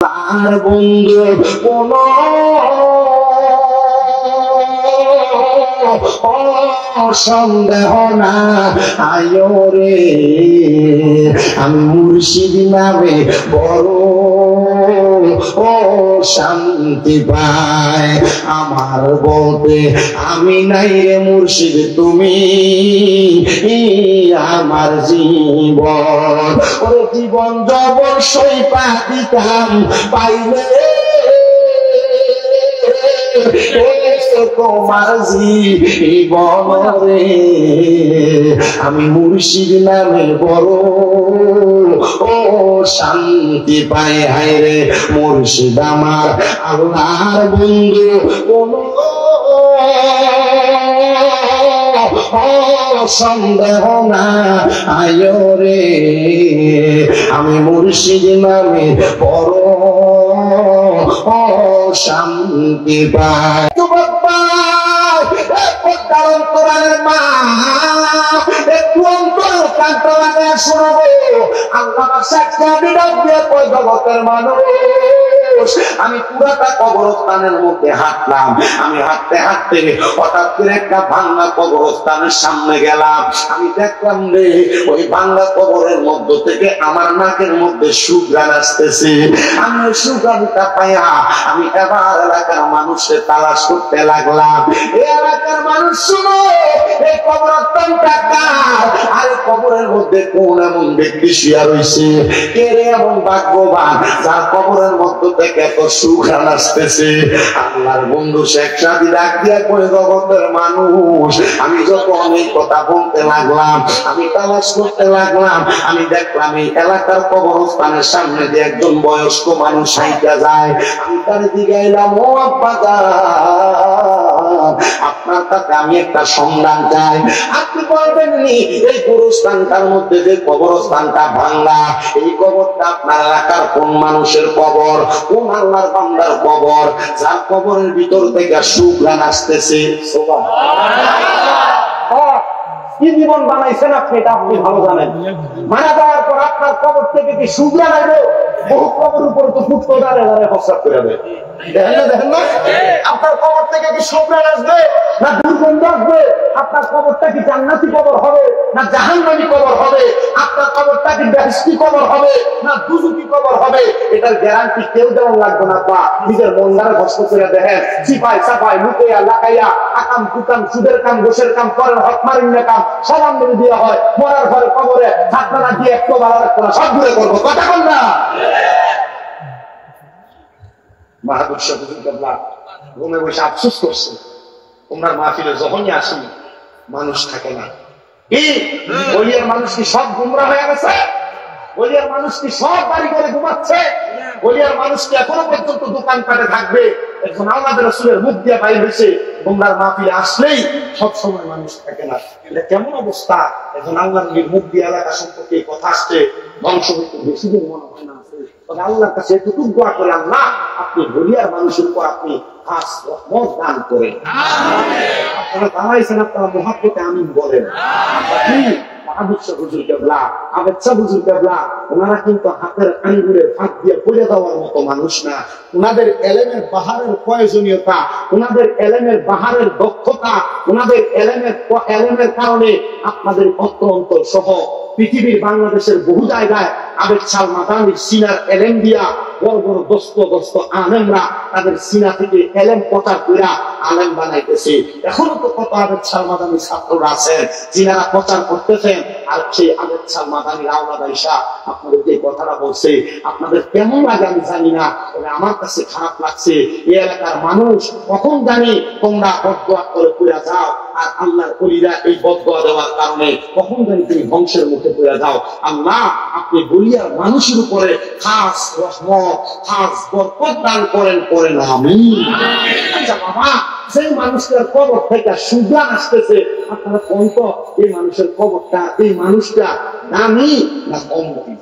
আর বন্ধু কোন সন্দেহ না আয়ো রে, আমি মুর্শিদ নামে বড় ও শান্তি পায়। আমার বলতে আমি নাই রে মুর্শিদ, তুমি আমার জীবন। ওরে জীবন অবশ্যই পাইতাম, পাইলে তোমার জীবন রে, আমি মুর্শিদ নামে বড় ও শান্তি পাই। হায় রে মুর্শিদ আমার আল্লাহর বন্ধু, কোন সন্দেহ না আয়ো রে, আমি মুর্শিদ নামে বড় ও শান্তি পাই। মা একটু অন্তর কান্ত লাগে শোনাবো, আল্লাহ জগতের মানুষ। আমি পুরাটা কবরস্থানের মধ্যে হাঁটলাম, আমি হাঁটতে হাঁটতে হঠাৎ করে একটা ভাঙ্গা কবরস্থানের সামনে গেলাম। আমি দেখলাম রে ওই ভাঙ্গা কবরের মধ্য থেকে আমার নাকের মধ্যে সুঘ্রাণ আসতেছে। আমি ওই সুঘ্রাণটা পাইয়া আমি এবার এলাকার মানুষের তালাশ করতে লাগলাম। এই এলাকার মানুষ শুনো, এই কবরস্থানটা কার? আর কবরের মধ্যে কোন এমন ব্যক্তি শুয়ে রয়েছে? কে রে এমন ভাগ্যবান যার কবরের মধ্য থেকে এত সুঘ্রাণ আসতেছে? আল্লাহর বন্ধু শেখ সাদি ডাক দিয়া কই, জগতের মানুষ। আমি যত অনেক কথা বলতে লাগলাম, আমি তালাশ করতে লাগলাম, আমি দেখলাম এই এলাকার কবরস্থানের সামনে দিয়ে একজন বয়স্ক মানুষ হাইটা যায়। আমি তার দিকে এলাম, ও আব্বা আপনার কাছে আমি একটা সন্ধান চাই। আপনি বলবেননি এই গোরস্থানটার মধ্যে যে কবরস্থানটা ভাঙা, এই কবরটা আপনার এলাকার কোন মানুষের কবর, কোন আল্লাহর বান্দার কবর, যার কবরের ভিতর থেকে সুঘ্রাণ আসতেছে? কি জীবন বানাইছেন আপনি, এটা আপনি ভালো জানেন। মারা যাওয়ার পর আপনার কবর থেকে কি সুঘ্রাণ আসবে? বহু কবর উপরে তো ফুটতো দাঁড়িয়ে দাঁড়িয়ে প্রস্রাব করে দেবে, দেখেন না? আপনার কবর থেকে কি সুঘ্রাণ আসবে না দুর্গন্ধ আসবে? আপনার কবরটা কি জান্নাতি কবর হবে না জাহান্নামী কবর হবে? আপনার কবরটা কি বেহেশতি কবর হবে না দুজুকি কবর হবে? এটার গ্যারান্টি কেউ দেওয়া লাগবে না। পা নিজের মনদারে কষ্ট করে দেখেন, চিপাই চাপাই লুকাইয়া লাগাইয়া আকাম কুকাম সুদের কাম গোসের কাম করেন, হক মারিন্না কাম সব আমদানি দেওয়া হয়। মরার ঘরে কবরে ছাত্ররা দিয়ে একটু ভালো রাখতো না, সব ঘুরে করবো, কথা বল না? মাহাদুর রুমে বসে আফসোস করছে, তোমরা মাহফিলে যখনই আসি মানুষ থাকে না। কি বলিয়ার মানুষ কি সব গুমরা হয়ে গেছে? বলিয়ার মানুষ কি সব বাড়ি করে ঘুমাচ্ছে? বলিয়ার মানুষ কি এখনো পর্যন্ত দোকানপাটে থাকবে? এখন আমাদের রাসূলের মুখ দিয়ে বাইর হয়েছে, তোমরা মাহফিলে আসলেই সব সময় মানুষ থাকে না। এটা কেমন অবস্থা? এখন আল্লাহর নবীর মুখ দিয়ে এলাকা সম্পর্কে কথা আসছে, ধ্বংস হইতে বেশি দিন মনে হয় না। তবে আল্লাহর কাছে এতটুকু দোয়া করে, আল্লাহ আপনি বলিয়ার মানুষের উপর আপনি খাস রহমত দান করেন। আপনারা দাঁড়াইছেন, আপনারা মহাব্বতে আমিন বলেন। ওনারা কিন্তু হাতের আঙ্গুলে ফাঁক দিয়ে পড়ে দেওয়ার মতো মানুষ না। ওনাদের এলেমের বাহারের প্রয়োজনীয়তা, ওনাদের এলেমের বাহারের দক্ষতা, ওনাদের এলেমের কারণে আপনাদের অন্তর সহ পৃথিবীর বাংলাদেশের বহু জায়গায় আবেদ শাহ মাদানির সিনার এলেম দিয়া বড় বড় দস্ত আলেমরা তাদের সিনা থেকে এলেম প্রচার করে আলেম বানাইতেছে। এখনো তো কত আবেদ শাহ মাদানির ছাত্ররা আছেন যিনারা প্রচার করতেছেন। আর সেই আবেদ শাহ মাদানির আওলাদ ঈশা আপনাদের যে কথাটা বলছে, আপনাদের কেমন লাগে আমি জানি না, তবে আমার কাছে খারাপ লাগছে। এই এলাকার মানুষ কখন জানি তোমরা বদদোয়া করে পুরা যাও, আর আল্লাহর ওলিরা এই বদদোয়া দেওয়ার কারণে কখন জানি তুমি ধ্বংসের মুখে পুরা যাও। আল্লাহ আপনি বলিয়ার মানুষের উপরে খাস রহমত, খাস বরকত দান করেন আমিন। আচ্ছা বাবা, সেই মানুষটার কবর থেকে সুঘ্রাণ আসতেছে, আপনারা কোন তো এই মানুষের কবরটা, এই মানুষটা দামি না কম দামি?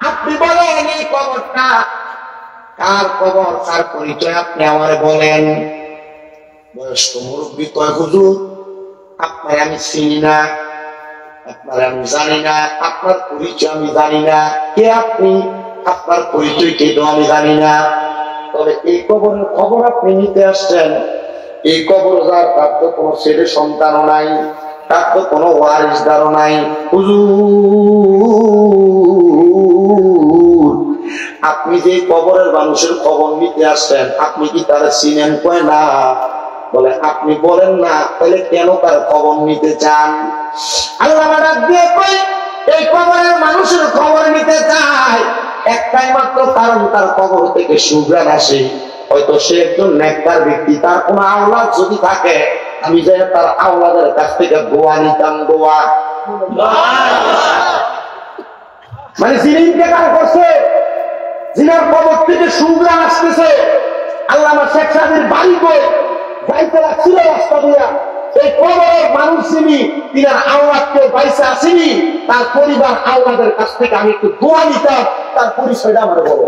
আপনি বলেন এই কবরটা কার কবর, কার পরিচয় আপনি আমার বলেন। বয়স্ক মুরব্বী কয়, হুজুর আপনার আমি চিনি না, আপনার আমি জানি না, আপনার পরিচয় আমি জানি না, কে আপনি, আপনার পরিচয় কে তো আমি জানি না, তবে এই কবরের খবর আপনি নিতে আসছেন। এই কবর যার, তার তো কোনো ছেলে সন্তানও নাই, তার তো কোনো ওয়ারিসদারও নাই। হুজুর আপনি যে কবরের মানুষের খবর নিতে আসছেন, আপনি কি তারা চিনেন? কয় না। বলে আপনি বলেন না, তাহলে কেন তার খবর নিতে চান? আল্লাহ ডাক দিয়ে কয়, এই কবরের মানুষের খবর নিতে চায় একটাই মাত্র কারণ, তার কবর থেকে সুঘ্রাণ আসে। হয়তো সে একজন নেককার ব্যক্তি, তার কোন আওলাদ যদি থাকে, আমি যাই তার আওলাদের কাছ থেকে দোয়া নিতাম। দোয়া মানে যিনি ইন্তেকাল করছে, যিনার কবর থেকে সুঘ্রাণ আসতেছে, আল্লামা শেখ সাদির বাড়ি বই যাইতে লাগছিল রাস্তা দিয়া, এই কবরের মানুষ যিনি, তিনার আওলাদকে বাইসে আসেনি, তার পরিবার আওলাদের কাছ থেকে আমি একটু দোয়া নিতাম, তার পরিচয়টা আমার বলো।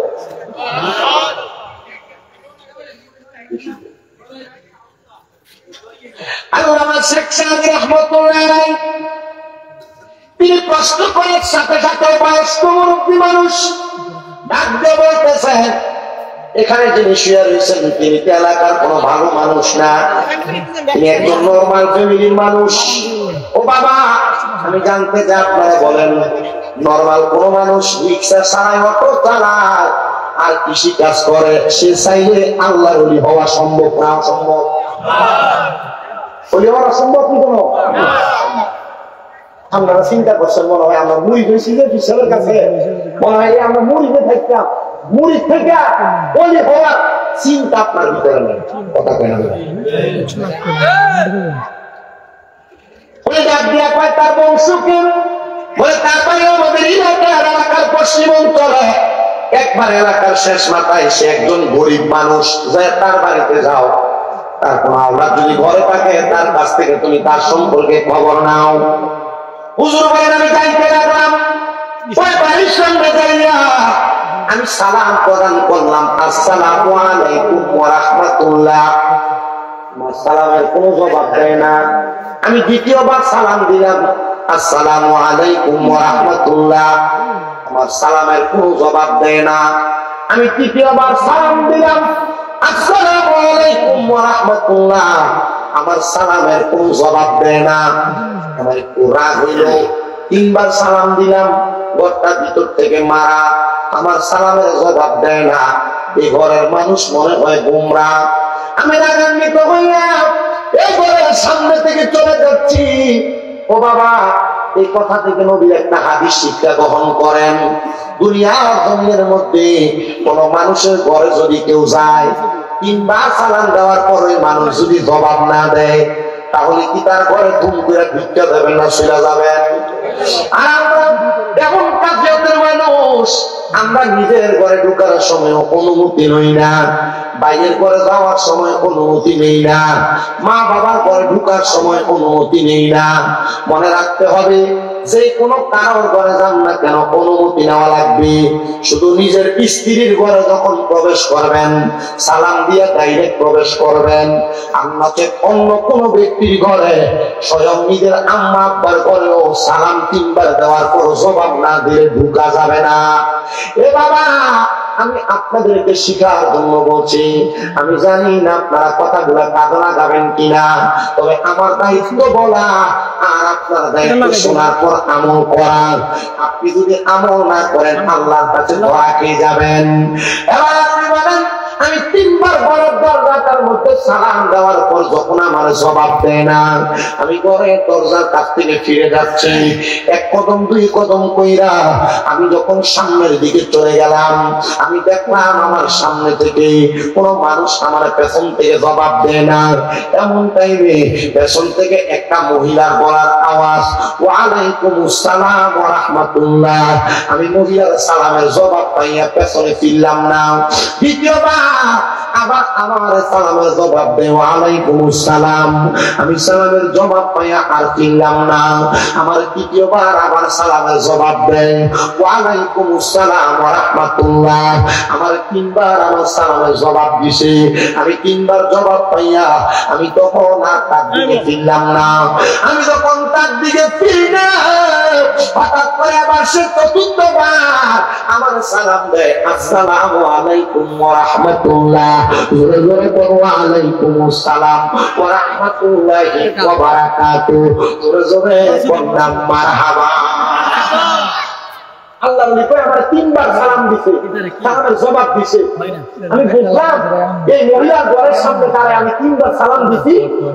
আল্লামা শেখ সাদি রাহমাতুল্লাহ আলাইহি তিনি প্রশ্ন করার সাথে সাথে বয়স্ক মুরব্বী মানুষ ডাক দিয়ে বলতেছেন, এখানে যিনি শুয়ে রয়েছেন তিনি তো এলাকার কোনো ভালো মানুষ না, তিনি একজন নরমাল ফ্যামিলির মানুষ। ও বাবা, আমি জানতে চাই আপনারা বলেন, নরমাল কোন মানুষ রিক্সা চালায়, অটো চালায় আর কৃষি কাজ করে, সে চাইলে আল্লাহর ওলি হওয়া সম্ভব না? সম্ভব? ওলি হওয়া সম্ভব কি? কোনো আপনারা চিন্তা করছেন মনে হয় আমরা মুড়ি হয়েছি যে বিশালের কাছে, মনে হয় আমরা মুড়িতে থাকতাম, মুড়ি থেকে ওলি হওয়ার চিন্তা আপনার ভিতরে নেই। কথা কেন তার বংশকে বলে, তারপরে আমাদের এলাকার পশ্চিম অঞ্চলে একবার এলাকার শেষ মাথায় সে একজন গরিব মানুষ, যে তার বাড়িতে যাও, তার কোন আওলাদ যদি ঘরে থাকে, তার কাছ থেকে তুমি তার সম্পর্কে খবর নাও। হুজুর বলেন, আমি যাইতে লাগলাম, ওই বাড়ির সামনে যাইয়া আমি সালাম প্রদান করলাম, আসসালামু আলাইকুম ওয়া রাহমাতুল্লাহ। আমার সালামের কোনো জবাব দেয় না। আমি দ্বিতীয়বার সালাম দিলাম, আসসালামু আলাইকুম ওয়া রাহমাতুল্লাহ। আমার সালামের কোনো জবাব দেয় না। আমি তৃতীয়বার সালাম দিলাম, আসসালামু আলাইকুম ওয়া রাহমাতুল্লাহ। আমার সালামের কোনো জবাব দেয় না। আমার একটু রাগ হইল, তিনবার সালাম দিলাম, ঘরটা ভিতর থেকে মারা, আমার সালামের জবাব দেয় না। এই ঘরের মানুষ মনে হয় গোমরা। আমি রাগান্বিত হইয়া এই ঘরের সামনে থেকে চলে যাচ্ছি। ও বাবা, এই কথা থেকে নবীর একটা হাদিস শিক্ষা গ্রহণ করেন, দুনিয়ার জমিনের মধ্যে কোন মানুষের ঘরে যদি কেউ যায়, তিনবার সালাম দেওয়ার পরে মানুষ যদি জবাব না দেয়, তাহলে কি তার ঘরে ধুম করে ভিক্ষা দেবেন না চলে যাবেন? আর আমরা এমন কাজের মানুষ, আমরা নিজের ঘরে ঢোকার সময় অনুমতি নই না, বাইরের ঘরে যাওয়ার সময় অনুমতি নেই না, মা বাবার ঘরে ঢোকার সময় অনুমতি নেই না। মনে রাখতে হবে, যে কোনো কারোর ঘরে যান না কেন অনুমতি নেওয়া লাগবে। শুধু নিজের স্ত্রীর ঘরে যখন প্রবেশ করবেন, সালাম দিয়ে ডাইরেক্ট প্রবেশ করবেন। আপনাকে অন্য কোনো ব্যক্তির ঘরে, স্বয়ং নিজের আম্মা আব্বার ঘরেও সালাম তিনবার দেওয়ার পর জবাব না দিয়ে ঢুকা যাবে না। এ বাবা, আমি আপনাদেরকে শিখার জন্য বলছি। আমি জানি না আপনারা কথাগুলা কাজে লাগাবেন কিনা, তবে আমার দায়িত্ব বলা আর আপনার দায়িত্ব শোনার পর আমল করার। আপনি যদি আমল না করেন, আল্লাহর কাছে ধরা খেয়ে যাবেন। এবার আপনি বলেন, আমি তিনবার ঘরের দরজাটার মধ্যে সালাম দেওয়ার পর যখন আমার জবাব দেয় না, আমি ঘরের দরজার কাছ থেকে ফিরে যাচ্ছি, এক কদম দুই কদম কইরা আমি যখন সামনের দিকে চলে গেলাম, আমি দেখলাম আমার সামনে থেকে কোন মানুষ আমার পেছন থেকে জবাব দেয় না। এমন টাইমে পেছন থেকে একটা মহিলার গলার আওয়াজ, ওয়ালাইকুম আসসালাম ওয়া রাহমাতুল্লাহ। আমি মহিলার সালামের জবাব পাইয়া পেছনে ফিরলাম না। দ্বিতীয়বার আবার আমার সালামের জবাব দেয় ওয়ালাইকুমুস সালাম। আমি সালামের জবাব পাইয়া আর চিনলাম না। আমার তৃতীয়বার আবার সালামের জবাব দেয় ওয়ালাইকুমুস সালাম ওয়া রাহমাতুল্লাহ। আমার তিনবার আমার সালামের জবাব দিছে। আমি তিনবার জবাব পাইয়া আমি তখন আর তার দিকে ফিরলাম না। আমি যখন তার দিকে ফিরি না, হঠাৎ করে আবার সে চতুর্থবার আমার সালাম দেয় আসসালামু আলাইকুম ওয়া রাহমাতুল্লাহ। জোরে জোরে বলো ওয়ালাইকুমুস সালাম ওয়া রাহমাতুল্লাহি ওয়া বারাকাতুহু। জোরে জোরে বললাম মারহাবা। আল্লাহ নবী আমার তিনবার সালাম দিছে, সালামের জবাব দিছে। আমি বুঝলাম এই মহিলার ঘরের সামনে দাঁড়ায় আমি তিনবার সালাম দিছি,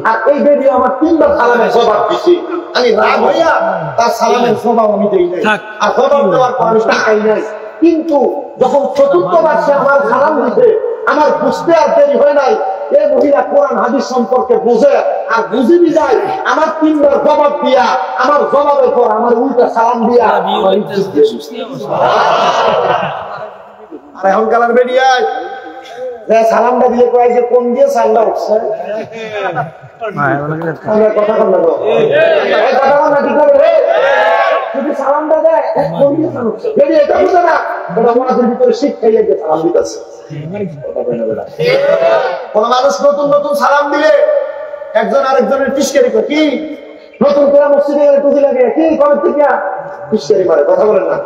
আর এই বেবি আমার তিনবার সালামের জবাব দিছে। আমি রাগ হইয়া তার সালামের জবাব আমি দেই নাই, আর জবাব দেওয়ার পর আমি তাকাই নাই। কিন্তু যখন চতুর্থবার সে আমার সালাম দিছে, আমার বুঝতে আর দেরি হয় নাই। এই মহিলা কোরআন হাদিস সম্পর্কে বুঝে আর বুঝিনি যায়। আমার তিনবার জবাব দিয়া, আমার জবাবের পর আমার উল্টা সালাম দিয়া এখন কালার বেরিয়ায় সালামটা দিয়ে কয় যে কোন দিয়ে সালামটা উঠছে কথা বল না, কথা বল না, ঠিক হবে। যদি সালামটা দেয় কোন দিয়ে সালাম উঠছে এটা বুঝে না, আমাদের ভিতরে শিক্ষাই যে সালাম দিতেছে। কোন মানুষ নতুন নতুন সালাম দিলে একজন আরেকজনের টিস্কারি করে, কি নতুন করে মসজিদে গেলে টুপি লাগে, কি কবে থেকে টিস্কারি মারে, কথা বলেন না।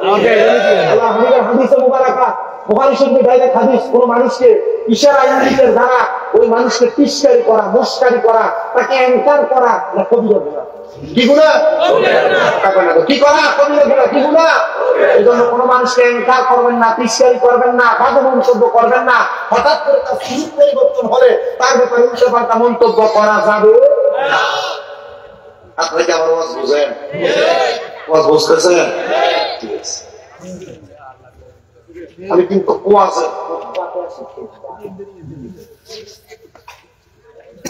আল্লাহ হাদিসে মুবারাকা বুখারী শরীফে ডাইরেক্ট হাদিস, কোন মানুষকে ইশারা ইঙ্গিতের দ্বারা ওই মানুষকে টিস্কারি করা, মস্কারি করা, তাকে অ্যাঙ্কার করা না কবিরা গুনাহ। কি গুনাহ? কি করা? কবিরা গুনাহ। কি গুনাহ? এই জন্য কোনো মানুষকে অ্যাঙ্কার করবেন না, টিস্কারি করবেন না, বাজে মন্তব্য করবেন না। হঠাৎ করে তার সুযোগ পরিবর্তন হলে তার ব্যাপারে উল্টো পাল্টা মন্তব্য করা যাবে না। আপনারা কি আমার ওয়াজ বুঝেন? ওয়াজ বুঝতেছেন? আমি কিন্তু ওয়াজে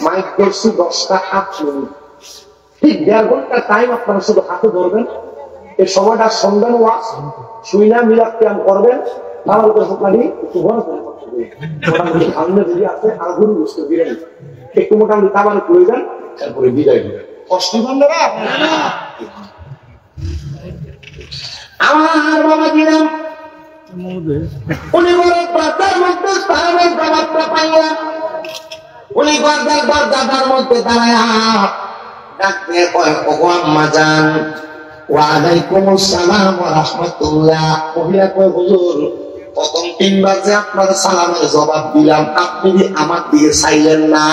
মাইক করছি 10টা 8 মিনিট, ঠিক 1.5 ঘন্টা টাইম আপনারা শুধু হাতে ধরবেন। এই সময়টা শুনবেন, ওয়াজ শুই না মিলাদ কিয়াম করবেন। তাহলে তো আপনারা একটু বড় করে মোটামুটি সামনে যদি আছে আর গুরু বুঝতে দিলেন একটু মোটামুটি তাবার প্রয়োজন, তারপরে বিদায় দিবেন। কষ্ট বন্ধ না আমার বাবা দিলাম উনি বলে বাচ্চার মধ্যে সারাবের জবাবটা পাইলাম। উনি দরজার মধ্যে দাঁড়ায় ডাকতে কয় ওগো আম্মা জান ওয়ালাইকুমুস সালাম ওয়া রাহমাতুল্লাহ। মহিলা কয় হুজুর প্রথম 3 বার যে আপনার সালামের জবাব দিলাম, আপনি আমার দিকে চাইলেন না,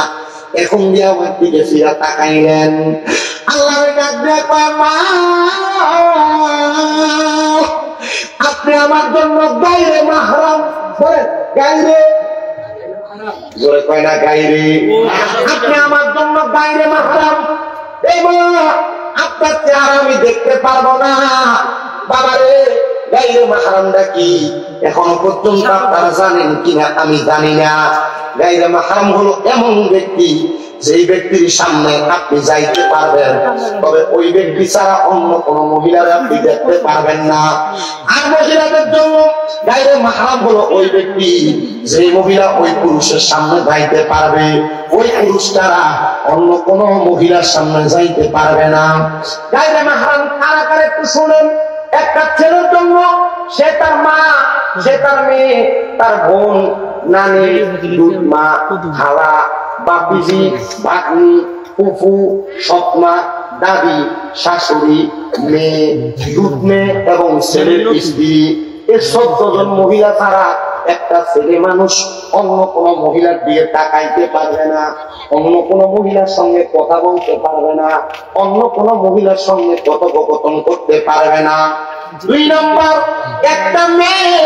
এখন দিয়ে আমার দিকে ফিরে তাকাইলেন। আল্লাহ ডাক দিয়ে কয় মা আপনি আমার জন্য গায়রে মাহরাম, বলেন গায়রে, জোরে কয় না গায়রে, আপনি আমার জন্য গায়রে মাহরাম। এই বলা আপনার চেহারা আমি দেখতে পারবো না। বাবারে গায়রে মাহরামটা কি এখনো পর্যন্ত আপনারা জানেন কিনা আমি জানি না। গায়রে মাহরাম হলো এমন ব্যক্তি যেই ব্যক্তির সামনে আপনি যাইতে পারবেন, তবে ওই ব্যক্তি ছাড়া অন্য কোন মহিলারা আপনি দেখতে পারবেন না। আর মহিলাদের জন্য গায়রে মাহরাম হলো ওই ব্যক্তি যে মহিলা ওই পুরুষের সামনে যাইতে পারবে, ওই পুরুষ ছাড়া অন্য কোন মহিলার সামনে যাইতে পারবে না। গায়রে মাহরাম কারা কারা একটু শুনেন। একটা ছেলের জন্য সে তার মা, সে তার মেয়ে, তার বোন, নানি, দুধমা, খালা, বাপিজি, ভাগ্নি, ফুফু, সৎমা, দাদি, শাশুড়ি, মেয়ে, দুধ মেয়ে এবং ছেলের স্ত্রী, এই 14 জন মহিলা ছাড়া একটা ছেলে মানুষ অন্য কোন মহিলার দিকে তাকাইতে পারবে না, অন্য কোন মহিলার সঙ্গে কথা বলতে পারবে না, অন্য কোন মহিলার সঙ্গে কথোপকথন করতে পারবে না। 2 নম্বর, একটা মেয়ে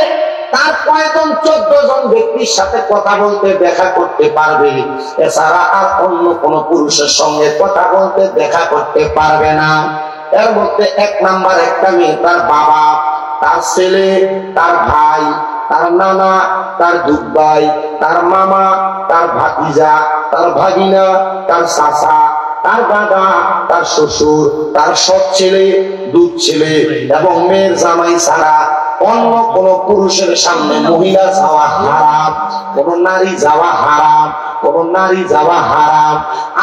তার কয়েকজন 14 জন ব্যক্তির সাথে কথা বলতে, দেখা করতে পারবে, এছাড়া আর অন্য কোন পুরুষের সঙ্গে কথা বলতে, দেখা করতে পারবে না। এর মধ্যে 1 নাম্বার একটা মেয়ে তার বাবা, তার ছেলে, তার ভাই, তার নানা, তার দুধ ভাই, তার মামা, তার ভাতিজা, তার ভাগিনা, তার চাচা, তার দাদা, তার শ্বশুর, তার সৎ ছেলে, দুধ ছেলে এবং মেয়ের জামাই ছাড়া অন্য কোন পুরুষের সামনে মহিলা যাওয়া হারাম, কোন নারী যাওয়া হারাম, কোন নারী যাওয়া হারাম।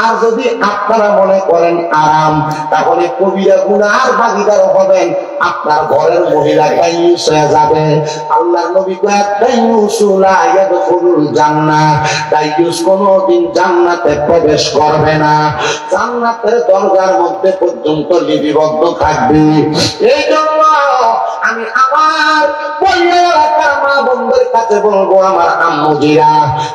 আর যদি আপনারা মনে করেন আরাম, তাহলে কবিরা গুনার ভাগীদার হবেন, আপনার ঘরের মহিলা দায়ুস হয়ে যাবে। আল্লাহ নবী কয় দায়ুসুলা ইয়াদখুলুল জান্নাহ, দায়ুস কোনদিন জান্নাতে প্রবেশ করবে না, জান্নাতের দরজার মধ্যে পর্যন্ত লিপিবদ্ধ থাকবে। এই জন্য আমি আমার এলাকার মা বোনদের কাছে বলবো, আমার আম্মুজিরা,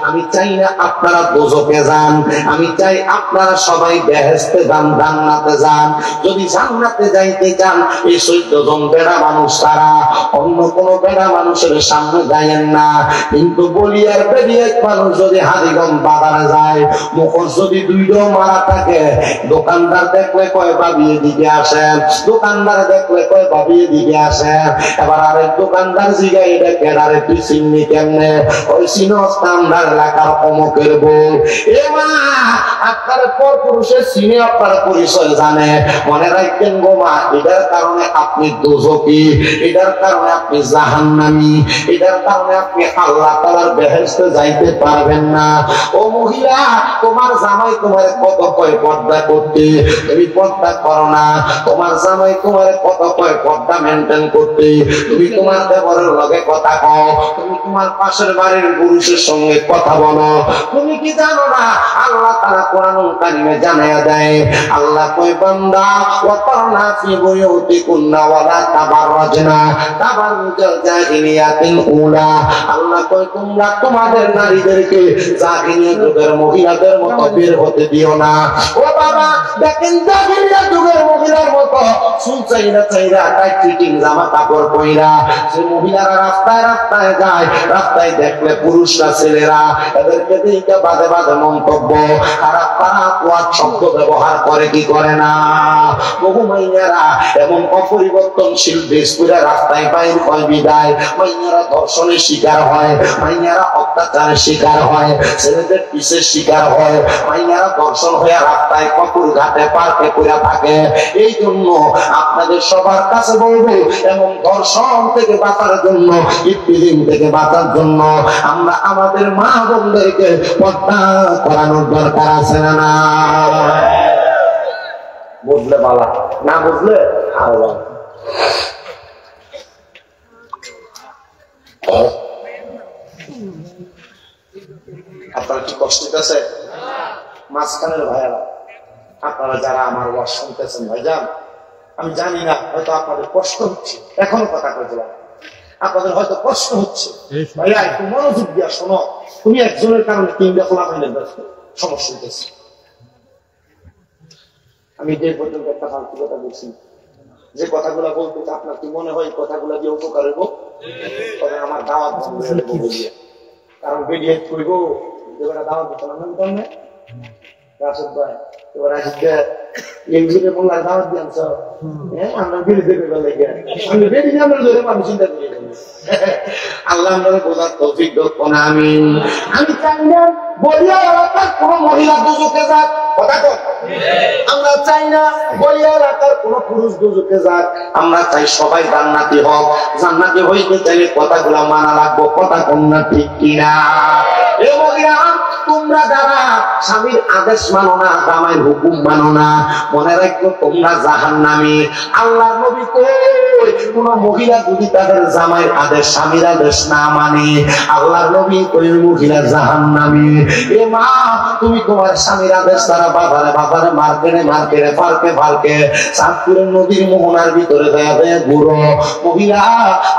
আমি চাই না আপনারা দোজখে যান, আমি চাই আপনারা সবাই বেহেশতে যান, জান্নাতে যান। যদি জান্নাতে যাইতে চান, এই 14 জন বেড়া মানুষ ছাড়া অন্য কোন বেড়া মানুষের সামনে যাইয়েন না। কিন্তু বলিয়ার বেরিয়ে মানুষ যদি হাজিগঞ্জ বাজারে যায়, মুখর যদি দুইটাও মারা থাকে, দোকানদার দেখলে কয় বাবিয়ে দিকে আসেন, দোকানদার দেখলে কয় বাবিয়ে দিকে আসেন। এবার আরেক দোকানদার জিগাই এটা কেনারে তুই চিননি কেমনে, ওই সিনস্তানদার এলাকার অমুকের বউ। এ মা, আপনার পর পুরুষের চিনে আপনার পরিচয় জানে, মনে রাখবেন গো মা, এটার কারণে আপনি দোজখী, এটার কারণে আপনি জাহান্নামী, এটার কারণে আপনি আল্লাহ তাআলার বেহেশতে যাইতে পারবেন না। ও মহিলা, তোমার জামাই তোমার কত কয় পর্দা করতে, তুমি পর্দা করো না। তোমার জামাই তোমার কত কয় পর্দা মেনটেন করতে, তুমি তোমার দেবরের লগে কথা কও, তুমি তোমার পাশের বাড়ির পুরুষের সঙ্গে কথা বলো। তুমি কি জানো না আল্লাহ তাআলা কোরআনুল কারীমে জানায়া দেয়, আল্লাহ কয় বান্দা ওয়াকারনা ফি বুয়ুতিকুন্না ওয়ালা তাবাররাজনা তাবাররুজাল জাহিলিয়াতিল উলা। আল্লাহ কয় তোমরা তোমাদের নারীদেরকে জাহিলিয়া যুগের মহিলাদের মতো বের হতে দিও না। ও বাবা, দেখেন জাহিলিয়া যুগের মহিলার মতো চুল চাইরা চাইরা টাইট ফিটিং জামা কাপড় পয়রা যে মহিলারা রাস্তায় রাস্তায় যায়, রাস্তায় দেখলে পুরুষরা ছেলেরা এদেরকে দেখে বাজে বাজে মন্তব্য, খারাপ খারাপ ওয়ার্ড শব্দ ব্যবহার করে, কি করে না? বহু মাইয়ারা এমন অপরিবর্তনশীল দেশ পুরা রাস্তায় বাইর হয় বিদায়, মাইয়ারা ধর্ষণের শিকার হয়, মাইয়ারা অত্যাচারের শিকার হয়, ছেলেদের পিছের শিকার হয়, মাইয়ারা ধর্ষণ হয়ে রাস্তায় কপুর ঘাটে পার্কে পুরা থাকে। এই জন্য আপনাদের সবার কাছে বলবো, এমন ধর্ষণ থেকে বাঁচার জন্য, ইফতিজিং থেকে বাঁচার জন্য আমরা আমাদের মা বোনদেরকে পর্দা করানোর দরকার আছে না? না বুঝলে বালা, না বুঝলে আরো বালা। আপনার কি কষ্ট আছে? মাঝখানের ভাইয়ারা, আপনারা যারা আমার ওয়াজ শুনতেছেন ভাইজান, আমি জানি না, হয়তো আপনাদের কষ্ট হচ্ছে, এখনো কথা বলছিলাম, আপনাদের হয়তো কষ্ট হচ্ছে। ভাইয়া একটু মনোযোগ দিয়া শোনো, তুমি একজনের কারণে 3টা ফলাফলের সমস্যা হইতেছে। আমি যে পর্যন্ত একটা ফালতু কথা বলছি, যে কথাগুলো বলতে আপনার কি মনে হয় কথাগুলো দিয়ে উপকার হইব? তবে আমার দাওয়াত বন্ধ হয়ে যাবো বলিয়ে, কারণ বেরিয়ে করব যেটা দাওয়াত দিতে না কেমনে রাশেদ ভাই, এবার আসবে এইগুলো বললাম দাওয়াত দিয়ে আনছ, আমরা বেরিয়ে দেবে বলে আমি বেরিয়ে আমরা ধরে মানুষ চিন্তা করি। আল্লাহ আমাদের বোঝার তৌফিক দাও না। আমি চাই না বলিয়া এলাকার কোন মহিলা দোজখে যাক, কথা কর। আমরা চাই না বলিয়া এলাকার কোন পুরুষ দোজখে যাক, আমরা চাই সবাই জান্নাতি হোক। জান্নাতি হইতে চাইলে কথাগুলা মানা লাগবো, কথা কম না, ঠিক কিনা? এ মহিলা, তোমরা যারা স্বামীর আদেশ মানো না, জামাইয়ের হুকুম মানো না, মনে রাখবো তোমরা জাহান্নামী। আল্লাহ নবী কই, কোন মহিলা যদি তাদের জামাইয়ের আদেশ, স্বামীর আদেশ না মানে, আল্লাহর নবী কই মহিলা জাহান্নামী। এ মা, তুমি তোমার স্বামীর আদেশ তারা বাজারে বাজারে, মার্কেটে মার্কেটে, পার্কে পার্কে, চাঁদপুরের নদীর মোহনার ভিতরে দেয় বুড়ো মহিলা।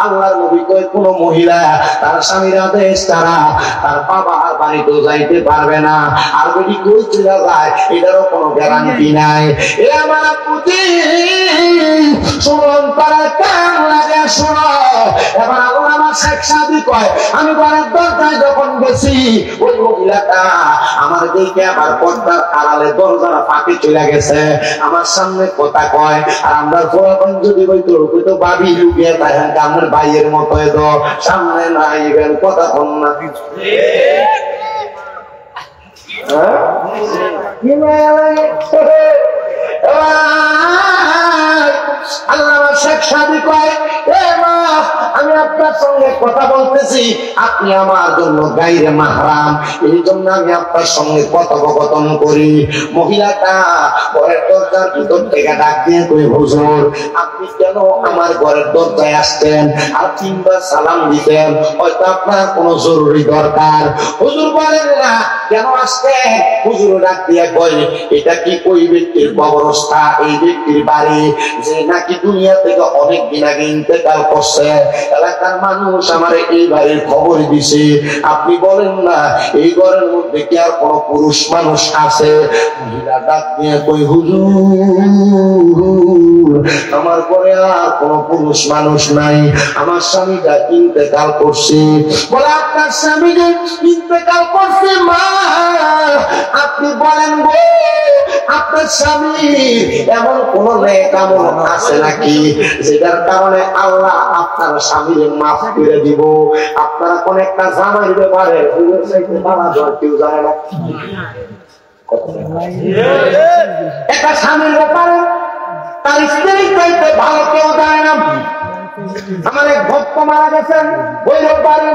আল্লাহর নবী কই কোন মহিলা তার স্বামীর আদেশ তারা তার বাবা আর বাড়িতেও যাইতে পারবে না, আর যদি কই চলে যায় এটারও কোনো গ্যারান্টি নাই। এ আমার পুতি শুনুন, তারা কান লাগে শোনো। এবার আমার শেখ সাদি কয়, আমি ঘরের দরজায় যখন গেছি, ওই মহিলাটা আমার দিকে আবার পর্দার আড়ালে দরজার ফাঁকে চলে গেছে, আমার সামনে কথা কয়। আর আমরা ফোরাপন যদি বইতো তো ভাবি লুকিয়ে তাই আমার ভাইয়ের মতো এত সামনে নাই কথা কন না। আল্লাহ শেখ সাদি কয়, এ মা আমি আপনার সঙ্গে কথা বলতেছি, আপনি আমার জন্য গায়রে মাহরাম, এই জন্য আমি আপনার সঙ্গে কথোপকথন করি। মহিলাটা ঘরের দরজার ভিতর থেকে ডাক দিয়ে কই, হুজুর আপনি কেন আমার ঘরের দরজায় আসছেন? আর 3 বার সালাম দিতেন, হয়তো আপনার কোনো জরুরি দরকার। হুজুর বলেন না কেন আসছেন? হুজুর ডাক দিয়ে কয়, এটা কি ওই ব্যক্তির কবরস্থান, এই ব্যক্তির বাড়ি যে নাকি দুনিয়া থেকে অনেক দিন আগে ইন্তেকাল করছে? এলাকার মানুষ আমার এই বাড়ির খবর দিছে। আপনি বলেন না এই ঘরের মধ্যে কি আর কোনো পুরুষ মানুষ আছে? মহিলা ডাক দিয়ে কই, হুজুর আমার ঘরে আর কোনো পুরুষ মানুষ নাই, আমার স্বামীটা ইন্তেকাল করছে। বলে আপনার স্বামী যে ইন্তেকাল করছে মা, আপনি বলেন গো আপনার স্বামী এমন কোন নেক আমল আছে নাকি যেটার কারণে আল্লাহ আপনার স্বামীর মাফ করে দিব? আপনারা কোন একটা জামাই ব্যাপারে কেউ জানে না, একটা স্বামীর ব্যাপারে তার স্ত্রী চাইতে ভালো কেউ জানে না। আমার এক ভক্ত মারা গেছেন ভৈরব বাড়ি,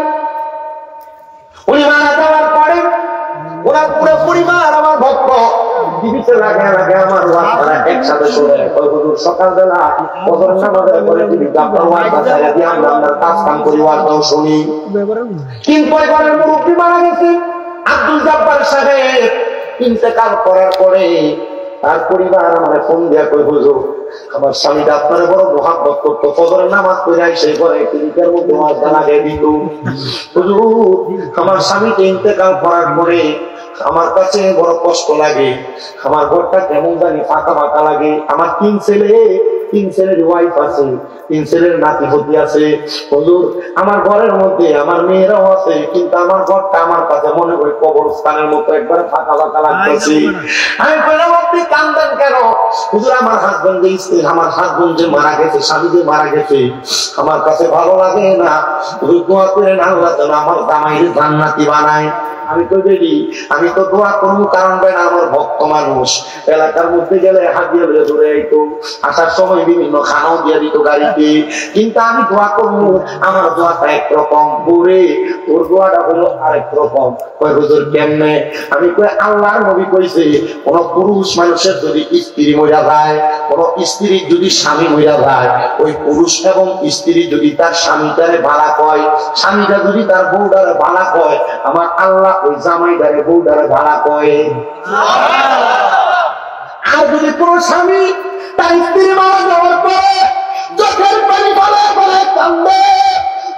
উনি মারা যাওয়ার পরে ওরা পুরো পরিবার আমার ভক্ত দিবিতে লাগে আমার ওয়াজটা একসাথে শুনে সকালবেলা ফজর নামাজের পরে তিনি আপনার ওয়াজটা ছাড়া দিয়ে আমরা আপনার কাজ কাম করি, ওয়াজটাও শুনি। কিন্তু এবারের মুরব্বী মারা গেছে আব্দুল জব্বার সাহেব, ইন্তেকাল করার পরে তার পরিবার আমার ফোন দিয়া কই, হুজুর আমার স্বামীটা আপনার বড় মহাব্বত করতো, ফজরের নামাজ পড়ে সেই করে তিনটার মধ্যে ওয়াজটা লাগিয়ে দিত। হুজুর আমার স্বামীকে ইন্তেকাল করার পরে আমার কাছে বড় কষ্ট লাগে, আমার ঘরটা কেমন জানি ফাঁকা ফাঁকা লাগে। আমার 3 ছেলে, 3 ছেলের ওয়াইফ আছে, 3 ছেলের নাতি হতি আছে। হুজুর আমার ঘরের মধ্যে আমার মেয়েরাও আছে, কিন্তু আমার ঘরটা আমার কাছে মনে হয় কবরস্থানের মতো একবারে ফাঁকা ফাঁকা লাগতেছে। আমি বললাম আপনি কান্দেন কেন? হুজুর আমার হাজবেন্ড আমার হাজবেন্ড যে মারা গেছে, স্বামী যে মারা গেছে, আমার কাছে ভালো লাগে না। দোয়া করেন আল্লাহ যেন আমার জামাইরে জান্নাতি বানায়। আমি তো দেখি আমি তো দোয়া করবো, কারণ আমার ভক্ত মানুষ এলাকার মধ্যে গেলে হাজিয়া বেড়ে ধরে আইতো, আসার সময় বিভিন্ন খানাও দিয়ে দিত গাড়িতে। কিন্তু আমি দোয়া করবো, আমার দোয়াটা একরকম, বরে তোর দোয়াটা হলো আরেক রকম। কয় হুজুর কেমনে? আমি কই আল্লাহর নবী কইছে কোন পুরুষ মানুষের যদি স্ত্রী মইরা যায়, কোন স্ত্রী যদি স্বামী মইরা যায়, ওই পুরুষ এবং স্ত্রী যদি তার স্বামীটারে ভাড়া কয়, স্বামীটা যদি তার বউটারে ভাড়া কয়, আমার আল্লাহ ওই জামাইটারে বউটারে ভাড়া কয়। আর যদি কোন স্বামী তার স্ত্রী মারা যাওয়ার পরে চোখের পানি ফলে ফলে কান্দে,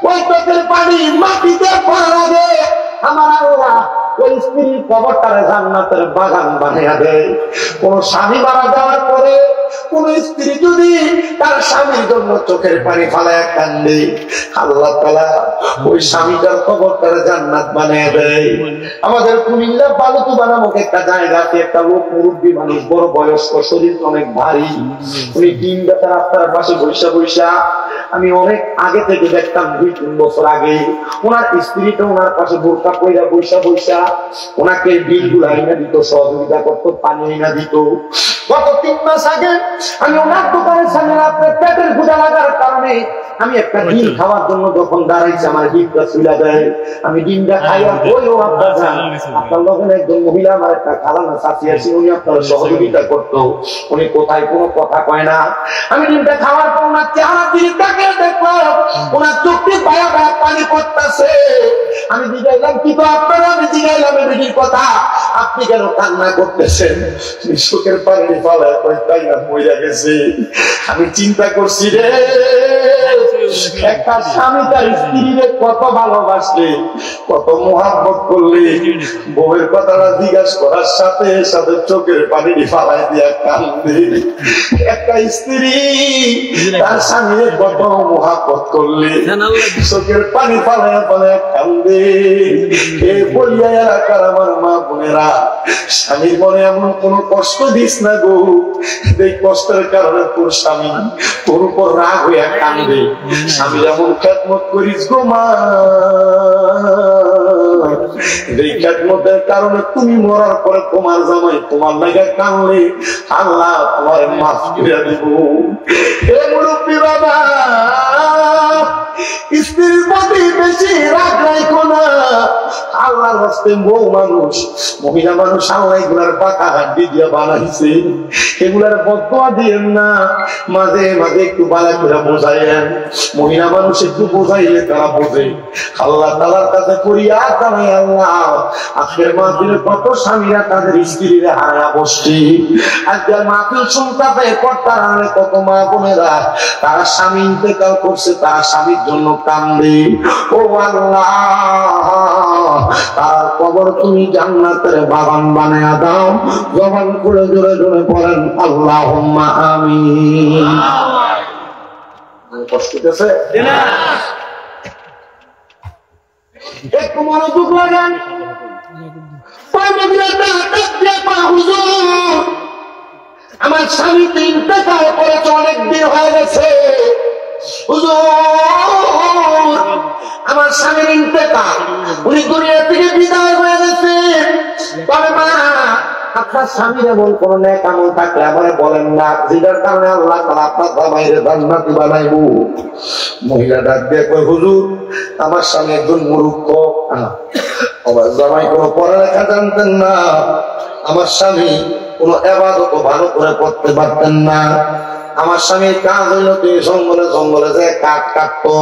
ওই চোখের পানি মাটিতে পড়া লাগে, আমার আল্লাহ ওই স্ত্রীর কবরটারে জান্নাতের বাগান বানিয়ে দেয়। কোন স্বামী মারা যাওয়ার পরে কোন স্ত্রী যদি তার স্বামীর জন্য চোখের পানি ফালায় কান্দে, আল্লাহ তাআলা ওই স্বামীটার কবরটারে জান্নাত বানিয়ে দেয়। আমাদের কুমিল্লা বালুতুবা নামক একটা জায়গা আছে, একটা লোক মুরব্বী মানুষ, বড় বয়স্ক, শরীর অনেক ভারী, উনি 3 বেলা রাস্তার পাশে বৈশা বৈশা, আমি অনেক আগে থেকে দেখতাম 2-3 বছর আগে, ওনার স্ত্রীটা ওনার পাশে বোরকা পয়রা বৈশা বৈশা ওনাকে বিলগুলো আইনা দিত, সহযোগিতা করতো, পানি আইনা দিত। গত 3 মাস আগে আমি ওনার দোকানের সামনে আপনার পেটের ক্ষুধা লাগার কারণে আমি একটা ডিম খাওয়ার জন্য যখন দাঁড়াইছি, আমার ডিমটা চুলা দেয়, আমি ডিমটা খাই আর বললো আপনার যান, আপনার লোকের একজন মহিলা আমার একটা খালানা চাচি আছে, উনি আপনার সহযোগিতা করতো, উনি কোথায় কোনো কথা কয় না। আমি ডিমটা খাওয়ার পর ওনার চেহারা দিকে তাকে দেখলো, ওনার চোখে পায়া পায়া পানি পড়তেছে। আমি জিজ্ঞাইলাম কি তো আপনারা? আমি জিজ্ঞাইলাম বেটির কথা, আপনি কেন কান্না করতেছেন? চোখের পানি ফলায় তাই না মরে গেছে। আমি চিন্তা করছি রে, একটা স্বামী তার স্ত্রীরে কত ভালোবাসলে, কত মোহাব্বত করলে, বউয়ের কথাটা জিজ্ঞাসা করার সাথে সাথে চোখের পানি ফালাই দিয়া কান্দে। একটা স্ত্রী তার স্বামীরে কত মোহাব্বত করলে চোখের পানি ফালাই ফালাই কান্দে। এ বলিয়া এলাকার আমার মা বোনেরা, স্বামীর মনে এমন কোন কষ্ট দিস না গো, এই কষ্টের কারণে তোর স্বামী তোর উপর রাগ হইয়া কান্দে। স্বামীর এমন খেদমত করিস গো মা, এই খেদমতের কারণে তুমি মরার পরে তোমার জামাই তোমার লাগা কানলে আল্লাহ তোমার মাফ করে দিব। এ মুরব্বী বাবা, স্ত্রীর প্রতি বেশি রাগ রাখো না। আল্লাহর রাস্তে বউ মানুষ, মহিলা মানুষ, আল্লাহ এগুলার পাকা হাড্ডি দিয়ে বানাইছে, এগুলার বদয়া দিয়েন না। মাঝে মাঝে একটু বালা করে বোঝাইলেন, মহিলা মানুষ একটু বোঝাইলে তারা বোঝে। আল্লাহ তাআলার কাছে করিয়া জানাই, আল্লাহ আজকের মাহফিলে কত স্বামীরা তাদের স্ত্রীরে হারায়া বসছি। আজকের মাহফিল শুনতে পর্দার আড়ালে কত মা বোনেরা তারা স্বামী ইন্তেকাল করছে, তারা স্বামীর জন্য কান্দে। ও আল্লাহ, তার কবর তুমি জান্নাতের বাগান বানায়া দাও। জবান করে জোরে জোরে বলেন আল্লাহুম্মা আমিন। কষ্ট হচ্ছে না? একটু মনোযোগ লাগান। আমার স্বামী তো ইন্তেকাল করেছে, অনেক দিন হয়ে গেছে। হুজুর, আমার স্বামীর ইন্তেকাল, উনি দুনিয়া থেকে বিদায় হয়ে গেছে। তবে মা, আপনার স্বামীর এমন কোন নেক আমল থাকলে আমারে বলেন না, যেটার কারণে আল্লাহ তাআলা আপনার জামাইরে জান্নাতি বানাইবো। মহিলা ডাক দিয়ে কয়, হুজুর আমার স্বামী একজন মূর্খ, আমার জামাই কোনো পড়ালেখা জানতেন না, আমার স্বামী কোনো ইবাদত ভালো করে করতে পারতেন না। আমার স্বামীর কাজ হইল কি, জঙ্গলে জঙ্গলে যে কাঠ কাটতো।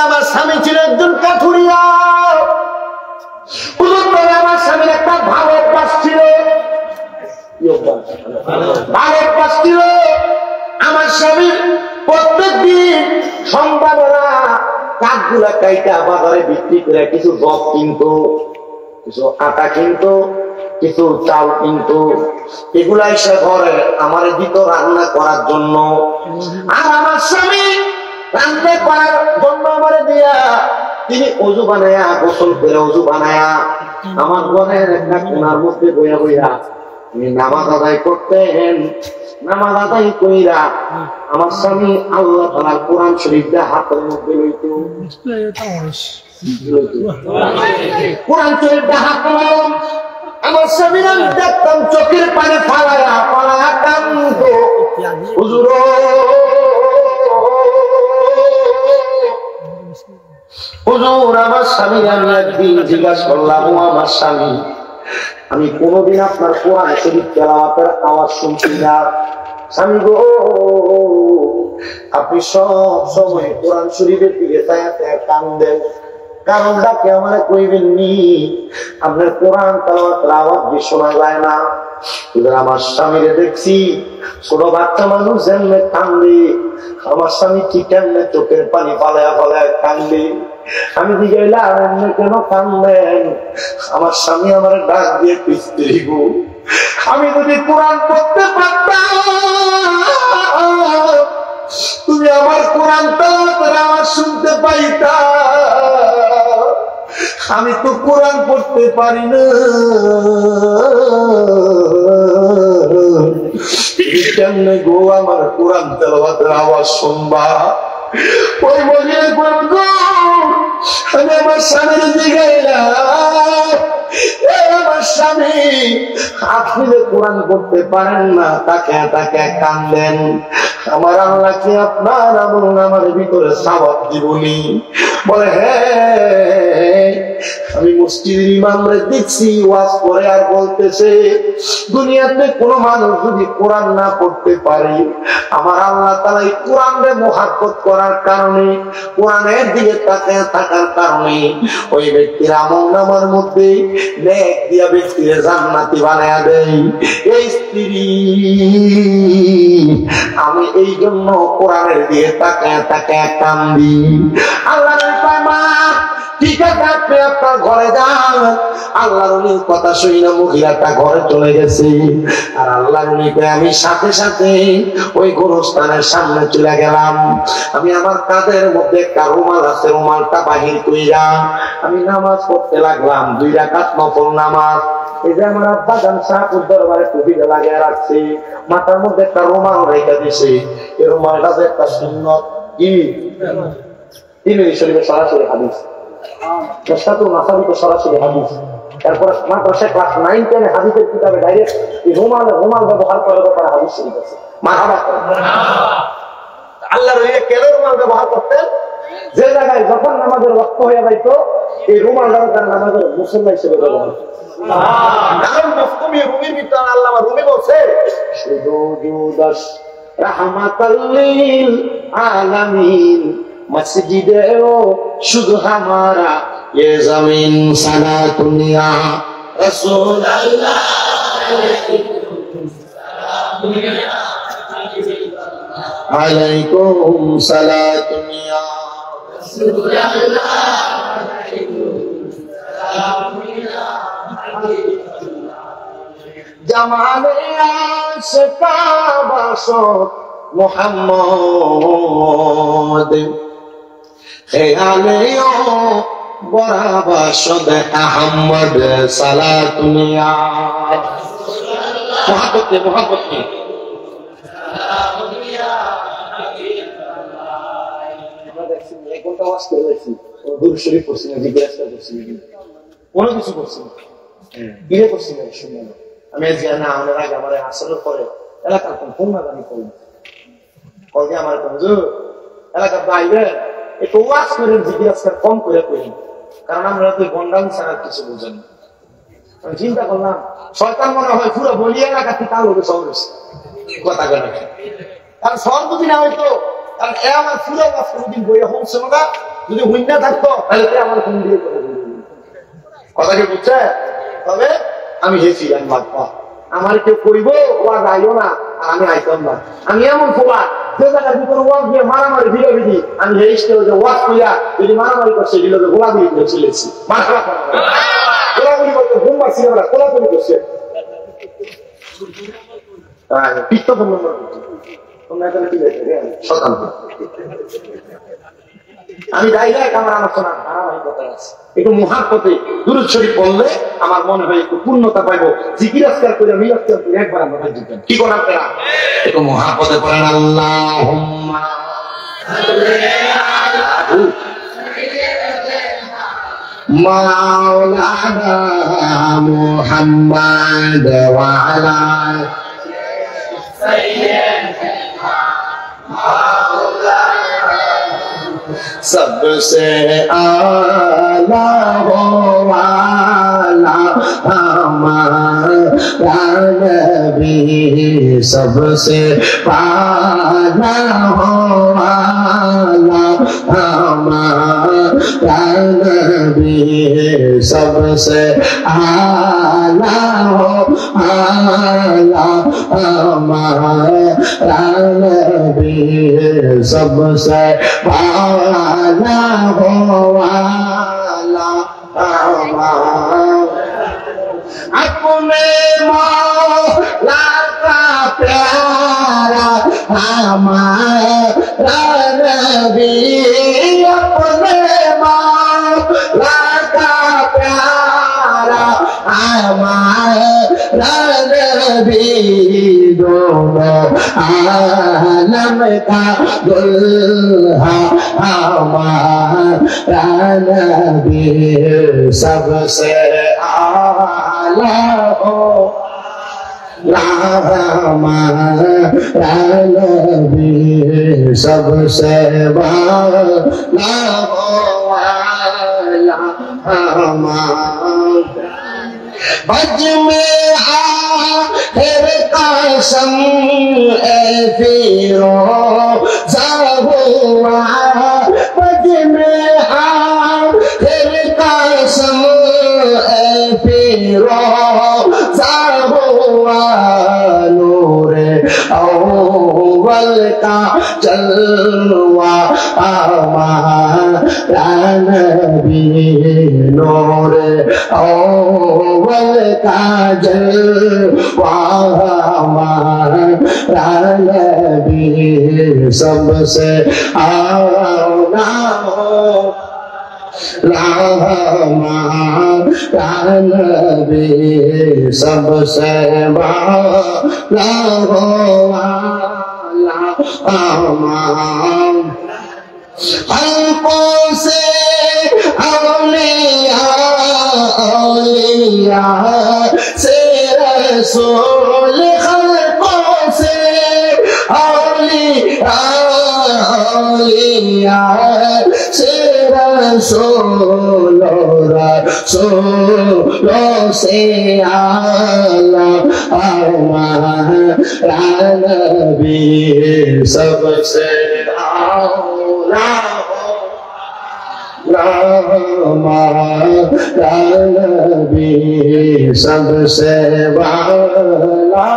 আমার স্বামী ছিল একজন কাঠুরিয়া। আমার স্বামীর একটা ভালো অভ্যাস ছিল, ভালো অভ্যাস ছিল। আমার স্বামীর প্রত্যেকদিন সন্ধ্যাবেলা কাঠগুলা কাইটা বাজারে বিক্রি করে কিছু জব কিনতো, কিছু আটা কিনতো, কিছু চাল কিনতো। এগুলা এসে ঘরে আমার দিত রান্না করার জন্য। আর আমার স্বামী রান্না করার জন্য আমার দিয়া তিনি অজু বানায়া, গোসল করে অজু বানায়া আমার ঘরের একটা কোনার মধ্যে বইয়া বইয়া তিনি নামাজ আদায় করতেন। নামাজ আদায় কইরা আমার স্বামী আল্লাহ তাআলার কোরআন শরীফটা হাতের মধ্যে লইত, কোরআন শরীফটা হাতে লইত। আমার স্বামীর আমি দেখতাম চোখের পানি ফালায়া ফালায়া কান্দো। হুজুর, হুজুর, আমার স্বামী, আমি একদিন জিজ্ঞাসা করলাম, ও আমার স্বামী, আমি কোনদিন আপনার কোরআন শরীফ তেলাওয়াতের আওয়াজ শুনছি না। স্বামী গো, আপনি সব সময় কোরআন শরীফের দিকে তাকায় কান্দেন, কারণটা কি আমারে কইবেননি? আপনার কোরআন তেলাওয়াতের আওয়াজ যে শোনা যায় না। আমার স্বামীরে দেখছি ছোট বাচ্চা মানুষ যেমনে কান্দে, আমার স্বামী ঠিক কেমনে চোখের পানি ফালায়া ফালায়া কান্দে। আমি জিজ্ঞাইলাম, এমনি কেন কান্দেন? আমার স্বামী আমার ডাক দিয়ে স্ত্রী গো, আমি যদি কোরআন পড়তে পারতাম, তুমি আমার কোরআন তেলাওয়াতের আওয়াজ শুনতে পাইতা। আমি তো কোরআন পড়তে পারি না, কেমনে গো আমার কোরআন তেলাওয়াতের আওয়াজ শুনবা? ওই বলিয়ে বলবো, আমি আমার স্বামীর জিগাইলাম, আমার স্বামী আপনি যে কোরআন পড়তে পারেন না, তাকে তাকে কান্দেন, আমার আল্লাহ কি আপনার আমল নামার ভিতরে সওয়াব দিবনি? বলে, হ্যাঁ, আমি মসজিদের ইমামরে দেখছি ওয়াজ করে আর বলতেছে, দুনিয়াতে কোন মানুষ যদি কোরআন না পড়তে পারে, আমার আল্লাহ তাআলা এই কোরআনকে মুহাব্বত করার কারণে, কোরআনের দিকে তাকায় থাকার কারণে ওই ব্যক্তির আমল নামার মধ্যে নেক দিয়া ব্যক্তির জান্নাতি বানায়া দেয়। এই স্ত্রী, আমি এই জন্য কোরআনের দিকে তাকায় তাকায় কান্দি। আল্লাহর মা, ঠিক আছে, আপনি আপনার ঘরে যান। আল্লাহর নবীর কথা শুনে মহিলাটা ঘরে চলে গেছে। আর আল্লাহর নবীকে আমি সাথে সাথে ওই গোরস্থানের সামনে চলে গেলাম। আমি আমার কাঁধের মধ্যে একটা রুমাল আছে, রুমালটা বাহির কইরা আমি নামাজ পড়তে লাগলাম, 2 রাকাত নফল নামাজ। এই যে আমার আব্বা জান শাহপুর দরবারে টুপিটা লাগিয়ে রাখছি, মাথার মধ্যে একটা রুমাল রেখে দিছে। এই রুমালটা যে একটা সুন্নত, কি তিরমিজি শরীফের সরাসরি হাদিস, সরাসরি হাদিস। তারপর মাদ্রাসা ক্লাস 9 10 হাদিসের কিতাবে ডাইরেক্ট এই রুমাল ব্যবহার করার ব্যাপারে হাদিস শরীফ আছে। মারহাবা আল্লাহর ওই কেন রুমাল ব্যবহার করতেন? যে জায়গায় যখন নামাজের ওয়াক্ত হয়ে যাইতো এই রুমাল দ্বারা নামাজের মুসল্লা হিসেবে ব্যবহার করতেন। কারণ মফহুমি রুমির ভিতরে আল্লামা রুমি বলছে সুজুদাস রাহমাতাল লিল আলামিন মসজিদেও শুধু হামারা ये जमीन सना दुनिया रसूल अल्लाह अलैकुम सलाम दुनिया रसूल अल्लाह जमाने आशिका बसो मुहम्मद ख्याले बराबर अहमद सलातुनिया मोहब्बत কোনো কিছু করছি বিয়ে করছি না শুনে আমি না আমার আগে আমার আসলের পরে এলাকার কোন না জানি করলাম কলকে আমার এলাকার বাইরে একটু ওয়াজ করে জিজ্ঞাসা কম করে করি, কারণ আমরা তো গন্ডাম ছাড়া কিছু বুঝেনি। আমি চিন্তা করলাম সরকার মনে হয় পুরো বলিয়ে না কাছে তাও হবে শহর কথা বলে, কারণ শহর যদি না হয়তো কারণ এ আমার পুরো ওয়াজ কোনোদিন বইয়ে হচ্ছে না, যদি হুইন্না থাকতো তাহলে আমার ফোন দিয়ে কথা কি বুঝছে। তবে আমি হেসি আমি বাপ্পা আমার কেউ কইব ওয়াজ আইও না আর আমি আইতাম না। আমি এমন খোলা যে জায়গার ভিতরে ওয়াজ দিয়ে মারামারি ভিড়াভিড়ি আমি হেসতে ওয়াজ কইয়া যদি মারামারি করছে এগুলো গোলাগুলি করে চলেছি গোলাগুলি করতে ঘুম পাচ্ছি আমরা কোলাগুলি করছে পিত্তপূর্ণ আমি ডাইরেক্ট আমার আলোচনা ধারাবাহিক কথা আছে একটু মুহাব্বতে দুরূদ শরীফ পড়লে আমার মনে হয় একটু পূর্ণতা পাইবো। জিকির আজকার করে মিলাদকার করে একবার আমরা জিজ্ঞাসা কি করা আপনারা একটু মুহাব্বতে পড়েন আল্লাহুম্মা মাওলানা মুহাম্মদ ওয়া আলা सबसे आला हो वाला हमारा नबी, सबसे पाला हो वाला हमारा नबी, सबसे आला हो वाला हमारा नबी, सबसे पाला हो वाला अपने मौला का प्यारा हमारा नबी, अपने मौला का प्यारा हमारा नबी, दोनों आलम का दुल्हा हमारा नबी, सबसे आला हो हमारा नबी, सबसे आला हो वाला हमारा बज में आखिर कसम ए फिरोज़ा हुआ, बज में आखिर कसम ए फिरोज़ा हुआ, नूरे अव्वल का जलवा हमारा नबी, नूरे अव्वल का जलवा हमारा नबी, सबसे आला हो हमारा नबी, सबसे आला हो वाला हमारा हल्कों से औलिया औलिया रसूल खल्क़ों से औलिया से रसूलों से आला हमारा नबी सबसे आला हमारा नबी सबसे वाला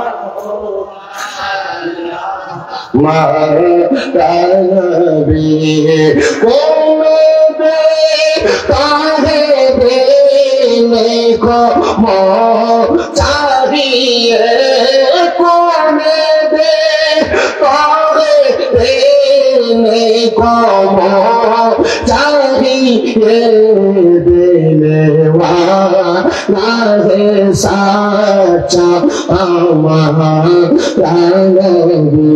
हमारा नबी कौन देता है देने को चाहिए कौन देता है देने को चाहिए देने वाला है साचा हमारा नबी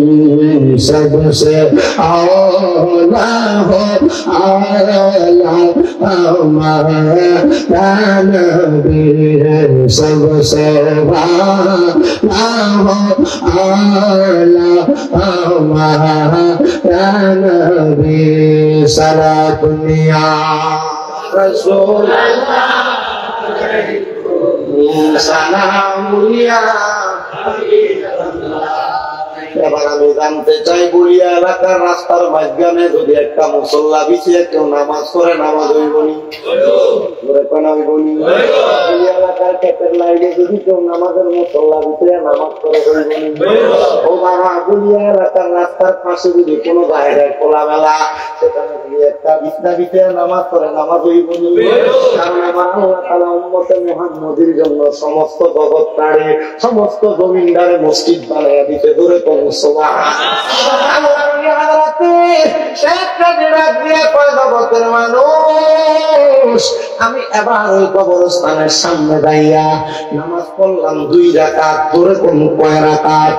सबसे औला हो आला हमारा नबी सबसे वाला हो आला हमारा नबी सारा दुनिया रसूल सलामुल्लाह। এবার আমি জানতে চাই বুড়িয়া এলাকার রাস্তার মাঝখানে যদি একটা মুসল্লা বিছিয়ে কেউ নামাজ করে নামাজ হইবনি? বুড়িয়া এলাকার ক্ষেতের লাইনে যদি কেউ নামাজের মুসল্লা বিছিয়ে নামাজ করে হইবনি? ও বাবা, বুড়িয়া এলাকার রাস্তার পাশে যদি কোনো জায়গায় খোলামেলা সেখানে গিয়ে একটা বিছনা বিছিয়ে নামাজ করে নামাজ হইবনি? কারণ আমার আল্লাহ তাআলা উম্মতে মুহাম্মদের জন্য সমস্ত জগৎ তারে সমস্ত জমিনদারে মসজিদ বানাইয়া দিতে দূরে আমি এবার ওই কবরস্থানের সামনে দাঁড়িয়া নামাজ পড়লাম 2 রাকাত। জোরে কোন কয় রাকাত?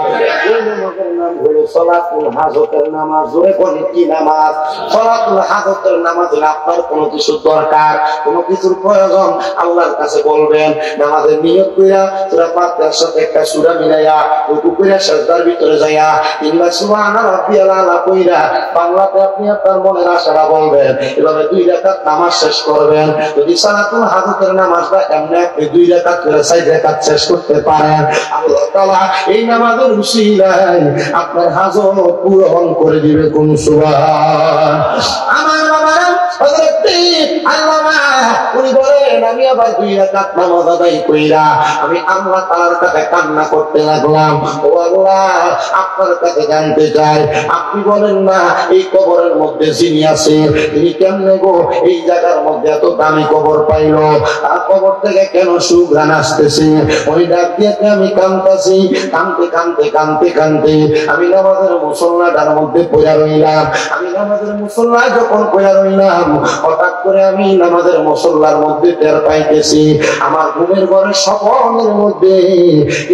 এই নামাজের নাম হলো সালাতুল হাজতের নামাজ। জোরে কোন কি নামাজ? সালাতুল হাজতের নামাজ। আপনার কোনো কিছু দরকার, কোনো কিছুর প্রয়োজন আল্লাহর কাছে বলবেন। নামাজের নিয়ত কইরা সূরা ফাতিহার সাথে একটা সূরা মিলাইয়া রুকু কইরা সিজদার ভিতরে যাইয়া ইন্না সুবহানা রাব্বিয়াল আলা কইরা বাংলাতে আপনি আপনার মনের আশাটা বলবেন। এভাবে 2 রাকাত নামাজ শেষ করবেন। যদি সালাতুল হাজতের নামাজটা এমনি আপনি 2 রাকাত করে 4 রাকাত শেষ করতে পারেন, আল্লাহ তাআলা এই নামাজের উসিলায় আপনার হাজত পূরণ করে দিবে। কোন সুবহান। আমার বাবারা হযরত আল্লামা উনি বলেন আমি আবার 2 রাকাত নামাজ আদায় কইরা আমি আল্লাহ তাআলার কাছে কান্না করতে লাগলাম। ও আল্লাহ, আপনার কাছে জানতে চাই, আপনি বলেন না এই কবরের মধ্যে যিনি আছে তিনি কেমনে গো এই জায়গার মধ্যে এত দামি কবর পাইলো? আর কবর থেকে কেন সুঘ্রাণ আসতেছে? ওই ডাক দিয়ে আমি কাঁদতেছি। কাঁদতে কাঁদতে কাঁদতে কাঁদতে আমি নামাজের মুসল্লাটার মধ্যে পড়ে রইলাম। আমি নামাজের মুসল্লা যখন পড়ে রইলাম, হঠাৎ করে আমি নামাজের মুসল্লার মধ্যে টের পাইতেছি আমার ঘুমের ঘরে স্বপ্নের মধ্যে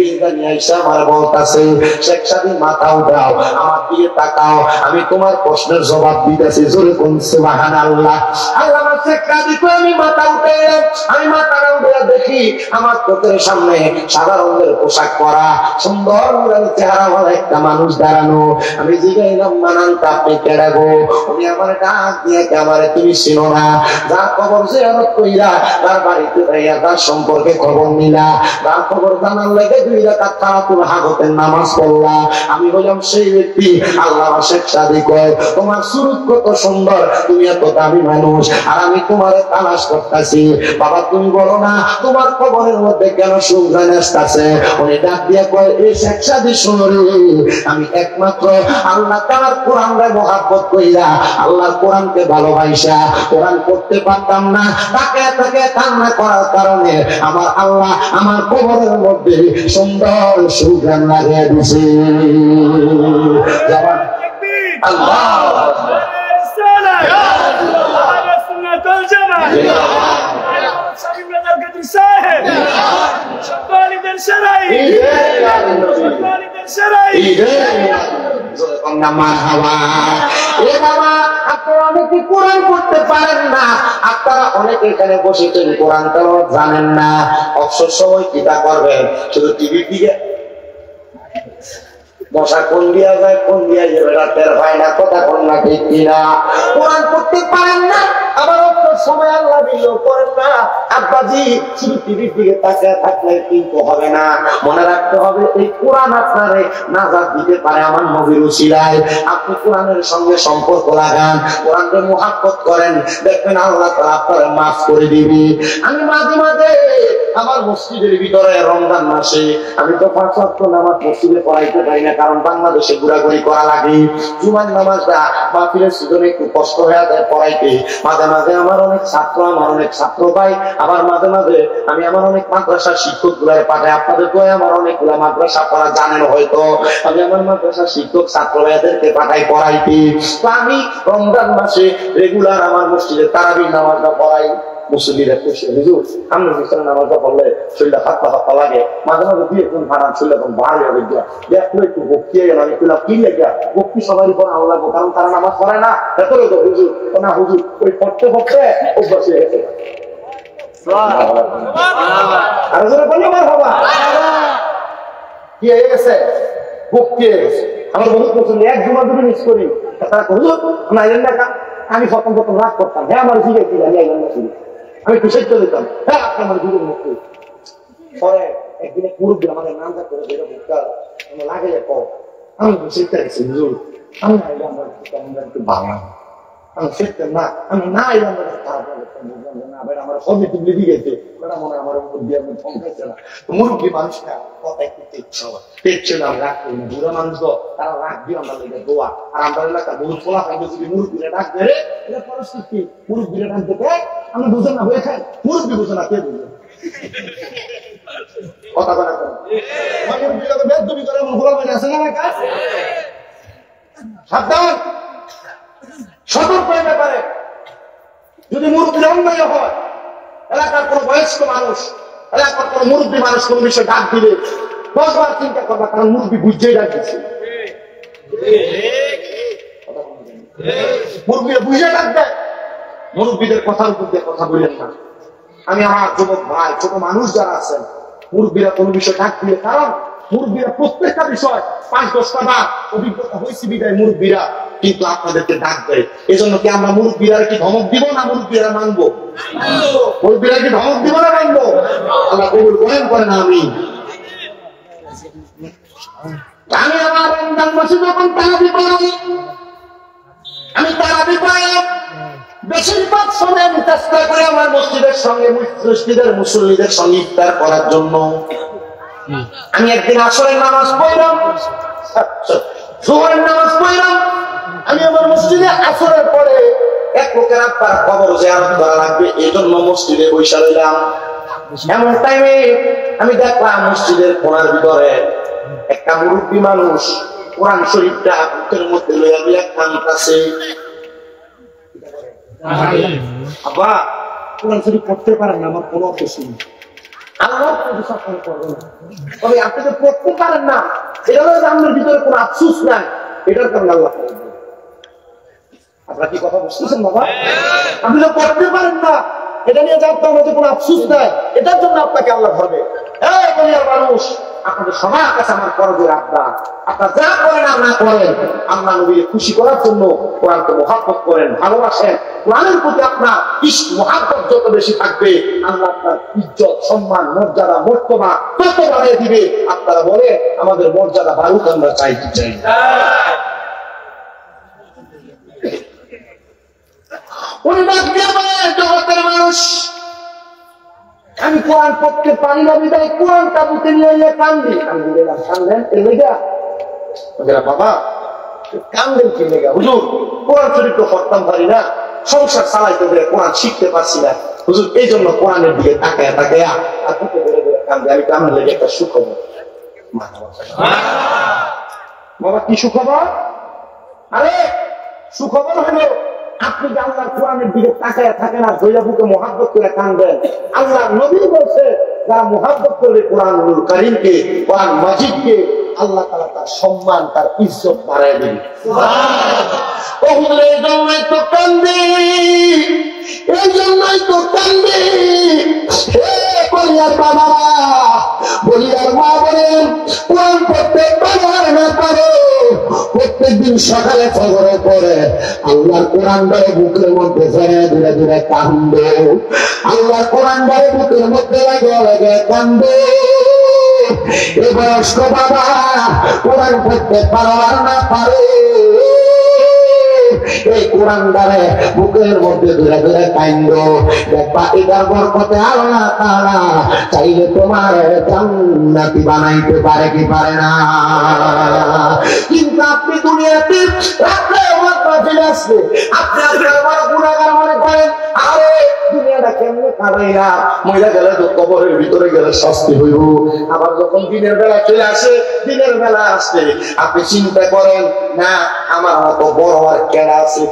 এই জানি আইসা আমার বলতাছে, শেখ সাদি মাথা উঠাও, আমার দিকে তাকাও, আমি তোমার প্রশ্নের জবাব দিতেছি। জোরে কোন সুবহানাল্লাহ। আল্লাহ শেখ সাদি কই আমি মাথা উঠাইলাম। আমি মাথাটা উঠে দেখি আমার চোখের সামনে সাদা রঙের পোশাক পরা সুন্দর চেহারাওয়ালা একটা মানুষ দাঁড়ানো। আমি জিজ্ঞাসলাম, মানানটা আপনি কেডা গো? উনি আমার ডাক দিয়ে আমারে তুমি চিনো না? যার খবর জিয়ারত কইরা তার বাড়িতে যাইয়া তার সম্পর্কে খবর নিলা, তার খবর জানার লাগে 2 রাকাত সালাতুল হাজতের নামাজ পড়লা। আমি হলাম সেই ব্যক্তি। আল্লাহ শেখ সাদি কয়, তোমার সুরত কত সুন্দর, তুমি এত দামি মানুষ, আর আমি তোমারে তালাশ করতেছি। বাবা তুমি বলো না তোমার কবরের মধ্যে কেন সুঘ্রাণ আসতেছে? উনি ডাক দিয়ে কয়, এই শেখ সাদি শুনো রে, আমি একমাত্র আল্লাহ তাআলার কোরআনকে মহব্বত কইরা আল্লাহর কোরআনকে ভালোবাসা কোরআন পড়তে পারতাম না, তাকে তাকে কান্না করার কারণে আমার আল্লাহ আমার কবরের মধ্যে সুন্দর সুঘ্রাণ লাগিয়ে দিছে। আল্লাহু আকবার। আপনারা অনেকে কোরআন পড়তে পারেন না, আপনারা অনেকে এখানে বসেছেন কোরআন তেলাওয়াত জানেন না, অবসর সময় কিটা করবেন, শুধু টিভির দিকে মশা কোন দিয়া যায় কোন দিয়া যাবে রাতের হয় না, কথা কোন না ঠিক কিনা, কোরআন পড়তে পারেন না, আবার অবসর সময় আল্লাহ বিলোপ করেন না। আব্বাজি শুধু টিভির দিকে তাকিয়ে থাকলে কিন্তু হবে না, মনে রাখতে হবে এই কোরআন আপনারে নাজাত দিতে পারে আমার নবীর উসিলায়। আপনি কোরআনের সঙ্গে সম্পর্ক লাগান, কোরআনকে মুহাব্বত করেন, দেখবেন আল্লাহ তাআলা আপনারে মাফ করে দিবে। আমি মাঝে মাঝে আমার মসজিদের ভিতরে রমজান মাসে আমি তো 5 ওয়াক্ত নামাজ মসজিদে পড়াইতে পারি না, কারণ বাংলাদেশে ঘোরাঘুরি করা লাগে। জুমার নামাজটা মাহফিলের সিজনে একটু কষ্ট হয়ে যায় পড়াইতে। মাঝে মাঝে আমার অনেক ছাত্র, আমার অনেক ছাত্র ভাই, আবার মাঝে মাঝে আমি আমার অনেক মাদ্রাসার শিক্ষক গুলার পাঠাই। আপনাদের তো আমার অনেকগুলা মাদ্রাসা পড়া জানেন হয়তো, আমি আমার মাদ্রাসার শিক্ষক ছাত্র ভাইদেরকে পাঠাই পড়াইতে। তো আমি রমজান মাসে রেগুলার আমার মসজিদে তারাবির নামাজটা পড়াই। মুসল্লিরা খুশি, হুজুর আমরা বিছানা নামাজটা পড়লে শরীরটা হাতটা হাতটা লাগে, মাঝে মাঝে দিয়ে একদম হারান শরীর এখন ভারী হবে গিয়া দেখলো একটু বকিয়ে গেল। আমি বললাম কি লেগা বক্তি সবাই উপর আলো লাগবো, কারণ তারা নামাজ পড়ে না, এতই তো হুজুর না হুজুর ওই পড়তে পড়তে অভ্যাস হয়ে গেছে। আর জোরে বলি আমার বাবা কি হয়ে গেছে, বক্তি হয়ে গেছে। আমার বহুত পছন্দ, এক জমা দুটো মিস করি, তারা হুজুর না এলেন না। আমি প্রথম রাগ করতাম, হ্যাঁ আমার জিজ্ঞেস দিলাম আমি খুশি করে দিতাম, হ্যাঁ আপনি আমার যুগের মুক্তি। পরে একদিনে মুরব্বী আমাদের নাম যা করে বেরো ভুক্তার লাগে আমি শিখতে গেছি হুজুর, আমি না এলাম একটু ভালো, আমি শিখতেন না, আমি না এলাম খারাপ না ভাই আমার সবই তুলে দিয়ে গেছে, ওরা মনে হয় আমার মুরব্বী আমি ফোনকাইছে না। মুরব্বী মানুষটা কথা একটু দেখছে না, আমি রাগ করি না। বুড়া মানুষ তো তারা রাগ দিয়ে আমরা লেগে দোয়া, আর আমরা এলাকা বহু ফোলা থাকবে যদি মুরব্বীরা ডাক দেয় এটা পরিস্থিতি, মুরব্বীরা ডাক দেবে আমি বুঝেন না হয়ে খাই, মুরব্বী বুঝে না কে বুঝে কথা বলা করে মুরব্বীরা বেদবি করে এমন গোলা মেরে আছে না কাজ। সাবধান, সতর্ক হয়ে ব্যাপারে। যদি মুরব্বীর অন্যায় হয়, এলাকার কোন বয়স্ক মানুষ, এলাকার কোন মুরব্বী মানুষ কোন বিষয়ে ডাক দিলে 10 বার চিন্তা করবা, কারণ মুরব্বী বুঝেই ডাক দিচ্ছে। মুরব্বীরা বুঝে ডাক দেয়, মুরব্বীদের কথার উপর দিয়ে কথা বলেন না। আমি আমার যুবক ভাই ছোট মানুষ যারা আছেন, মুরব্বীরা কোন বিষয় ডাক দিলে, কারণ মুরব্বীরা প্রত্যেকটা বিষয় 5-10টা বার অভিজ্ঞতা হয়েছে বিদায় মুরব্বীরা কিন্তু আপনাদেরকে ডাক দেয়। এজন্য কি আমরা মুরব্বীরা কি ধমক দিব না মুরব্বীরা মানবো? মুরব্বীরা কি ধমক দিব না মানবো? আল্লাহ কবুল করেন না। আমি আমার রমজান মাসে যখন তারাবি পড়াই, আমি তারাবি পড়াই বেশিরভাগ সময় আমি চেষ্টা করি আমার মসজিদের সঙ্গে মসজিদের মুসল্লিদের সঙ্গে ইফতার করার জন্য। আমি একদিন আসরের নামাজ পড়লাম, জোহরের নামাজ পড়লাম, আমি আমার মসজিদে আসরের পরে এক লোকের আব্বার কবর জিয়ারত করা লাগবে, এই জন্য মসজিদে বসে রইলাম। এমন টাইমে আমি দেখলাম মসজিদের কোণার ভিতরে একটা মুরব্বী মানুষ কোরআন শরীফটা বুকের মধ্যে লইয়া লইয়া কাঁদতেছে। আব্বা কোরআন শরীফ পড়তে পারেন না, আমার কোনো অভ্যাস নেই, আল্লাহ করবে না, তবে আপনি তো পড়তে পারেন না, এটা হলো আপনার ভিতরে কোনো আফসোস নাই, এটার কারণে আল্লাহ করবে। আপনারা কি কথা বুঝতেছেন বাবা? আপনি তো পড়তে পারেন না, এটা নিয়ে যা আপনার মধ্যে কোনো আফসোস নাই, এটার জন্য আপনাকে আল্লাহ ধরবে। এই দুনিয়ার মানুষ, আপনাদের সবার কাছে আমার করজোর আবদার, আপনারা যা করেন আর না করেন, আল্লাহ নবীকে খুশি করার জন্য কোরআনকে মুহাব্বত করেন, ভালোবাসেন। কোরআনের প্রতি আপনার ইশক মুহাব্বত যত বেশি থাকবে, আল্লাহ আপনার ইজ্জত, সম্মান, মর্যাদা, মর্তবা তত বাড়িয়ে দিবে। আপনারা বলে আমাদের মর্যাদা বাড়ুক, আমরা চাইতে চাই। জগতের মানুষ, আমি কোরআন পড়তে পারি না বিদায় কোরআন তাবুতে নিয়ে কান্দি। কান্দেন এর লেগা বাবা, কান্দেন কি লেগা? হুজুর কোরআন শরীফ তো পড়তাম পারি না, সংসার চালাইতে পেরে কোরআন শিখতে পারছি না হুজুর, এই জন্য কোরআনের দিকে তাকায় তাকায় আর বুকে ধরে ধরে কান্দে। আমি তো আমার লেগে একটা সুখবর বাবা। কি সুখবর? আরে সুখবর হলো আপনি যে আল্লাহর কোরআনের দিকে তাকায় থাকেন আর দইয়া বুকে মুহাব্বত করে কাঁদেন। আল্লাহ নবী বলছে যারা মুহাব্বত করবে কোরআনুল কারীমকে, কোরআন মাজিদকে, আল্লাহ তাআলা তার সম্মান, তার ইজ্জত বাড়ায় দেবে। সুবহানাল্লাহ। এই জন্য তো কান্দি, এই জন্য জন্যই তো কান্দি। হে বলিয়ার বাবা, বলিয়ার মা বলেন, কোরআন পড়তে পারে না পারে, প্রত্যেকদিন সকালে ফজরের পরে আল্লাহর কোরআন ধরে বুকের মধ্যে ধরে ধীরে ধীরে কান্দে, আল্লাহর কোরআন ধরে বুকের মধ্যে লাগে লাগে কান্দে। এ বয়স্ক বাবা কোরআন পড়তে পারো আর না পারে, এই কোরআন দ্বারে বুকের মধ্যে ধীরে ধীরে কান্দো, দেখবা এটার বরকতে আল্লাহ তাআলা চাইলে তোমার জান্নাতি বানাইতে পারে কি পারে না। কিন্তু আপনি দুনিয়াতে রাত্রে ফিরে আসবে, আপনি আপনার বড় গুনাহগার মনে করেন, আরে দুনিয়াটা কেমনে কাটাইলা, মহিলা গেলে তো কবরের ভিতরে গেলে শাস্তি হইব। আবার যখন দিনের বেলা চলে আসে, দিনের বেলা আসলে আপনি চিন্তা করেন না আমার মতো বড় আর কেডা আছে।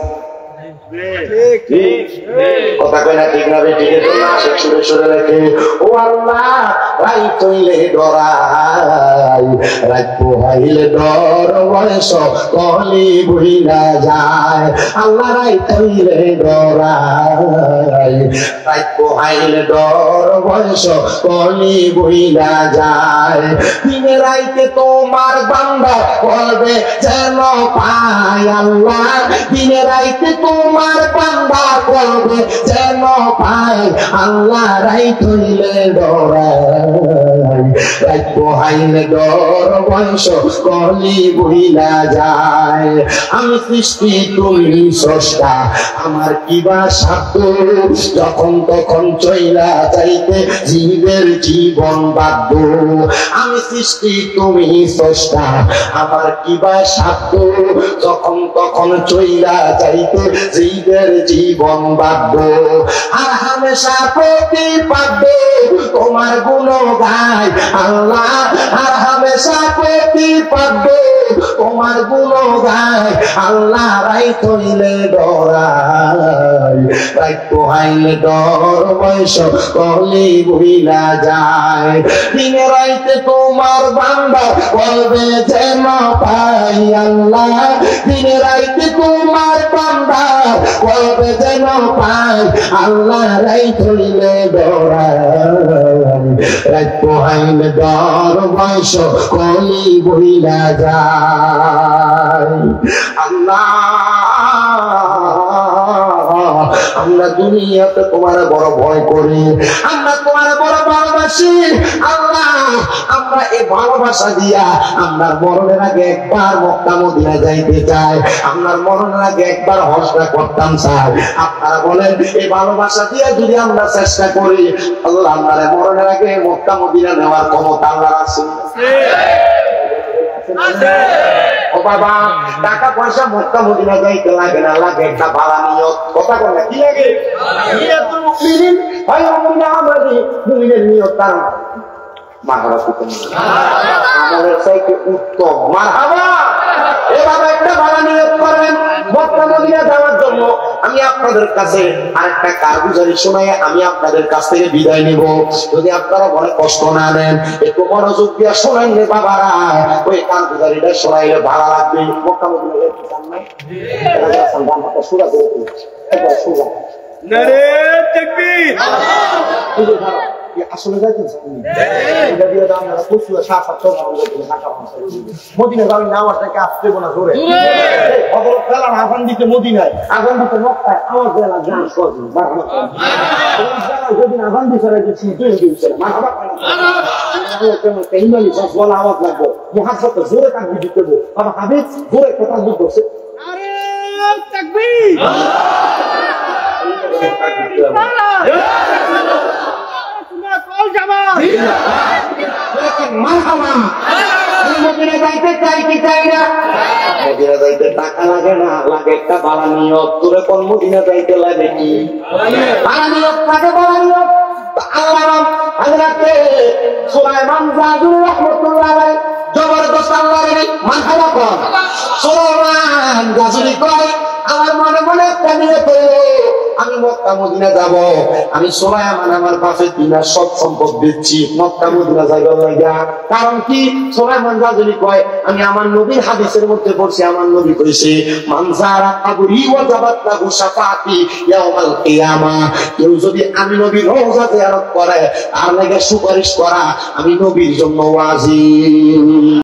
কথা কয় না ঠিক না বেঠিক না সুরে সুরে রেখে ও আল্লাহ রাই তৈলে ডরাই রাত পোহাইলে ডর বয়স কলি বইলা যায়। আল্লাহ রাই তৈলে ডরাই রাত পোহাইলে ডর বয়স কলি বইলা যায়। দিনে রাইতে তোমার বান্দা করবে যেন পায় আল্লাহ, দিনে রাইতে তোমার বান্দা করবে যেন পায় আল্লাহ। রাই তৈলে ডরাই রাত পোহাইলে ডর বয়স কলি বইলা যায়। আমি সৃষ্টি তুমি স্রষ্টা, আমার কিবা সাধ্য, যখন তখন চইলা যাইতে জীবের জীবন বাধ্য। আমি সৃষ্টি তুমি স্রষ্টা, আমার কিবা সাধ্য, যখন তখন চইলা যাইতে জীবের জীবন বাধ্য। আর হামেশা প্রতিপাদ্য তোমার গুণ গায় আল্লাহ, আর হামেশা প্রতিপাদ্য তোমার গুণ গায় আল্লাহ। রাই তৈলে ডরাই রাই পোহাইলে ডর বয়স কলি বইলা যায়। দিনে রাইতে তোমার বান্দা বলবে যেন পাই আল্লাহ, দিনে রাইতে তোমার বান্দা বলবে যেন পাই আল্লাহ। রাই তৈলে ডরাই রাই পোহাইলে ডর বয়স কলি বইলা যায়। আল্লাহ আমরা দুনিয়াতে তোমার বড় ভয় করি, আমরা তোমার বড় ভালোবাসি আল্লাহ। আমরা এই ভালোবাসা দিয়া আপনার মরণের আগে একবার মক্কা মদিনা যাইতে চাই, আপনার মরণের আগে একবার হজটা করতাম চাই। আপনারা বলেন এই ভালোবাসা দিয়া যদি আমরা চেষ্টা করি আল্লাহ আপনার মরণের আগে মক্কা মদিনা নেওয়ার ক্ষমতা আল্লাহর আছে। ও বাবা টাকা পয়সা মক্কা মদিনা যাইতে লাগে না, লাগে একটা ভালো নিয়ত। কথা বল না কি লাগে? নিয়তুল মুমিনিন হয় মুমিন আমাদি, মুমিনের নিয়ত তার মারহাবা দিতেন আমলের চাইতে উত্তম। মারহাবা। এভাবে একটা ভালো নিয়ত করেন মক্কা মদিনা যাওয়ার জন্য। আমি আপনাদের কাছে আরেকটা কারগুজারি শোনাই আমি আপনাদের কাছ থেকে বিদায় নিব। যদি আপনারা মনে কষ্ট না নেন একটু মনোযোগ দিয়ে শোনাইলে বাবারা, ওই কারগুজারিটা শোনাইলে ভালো লাগবে। মক্কা মদিনা যেতে চান না? সুরা করে একবার সুরা নারে তাকবীর। আসলে যাইতেন মদিনা যাবেন না, আমার থেকে আসতে না জোরে ফেলার আগান দিতে মদিনায়, আগান দিতে মক্কায় আওয়াজ দেওয়া গান সহজে যেদিন আগান দিতে ইমানি বলা আওয়াজ লাগবো, মহাসাতে জোরে তাকবীর দিতে দেবো। বাবা হাবিব জোরে কথা বলছে তাকবীর। মদিনা যাইতে চাই কি চাই না? মদিনা যাইতে টাকা লাগে না, লাগে একটা ভালো নিয়ত। তোরে কোন মদিনা যাইতে লাগে কি ভালো নিয়ত লাগে? ভালো নিয়ত আল্লাহ হযরতে সুলাইমান জাদুর রাহমাতুল্লাহ আলাইহি জবরদস্ত আল্লাহর মানহাবা কর। সুলাইমান গাজুলি কয় আমার মনে মনে একটা নিয়ত, আমি মক্কা মদিনা যাব, আমি সুলাইমান আমার বাপের দিনা সব সম্পদ দিচ্ছি, মক্কা মদিনা যাইবা লাগা। কারণ কি? সুলাইমান রাজুলি কয়, আমি আমার নবীর হাদিসের মধ্যে পড়ছি, আমার নবী কইছে মান যারা কাবরি ওয়াজাবাত লাহু শাফাআতি ইয়াউমাল কিয়ামাহ। কেউ যদি আমি নবীর রওজা জিয়ারত করে আর লাগে সুপারিশ করা, আমি নবীর জন্য ওয়াজিব।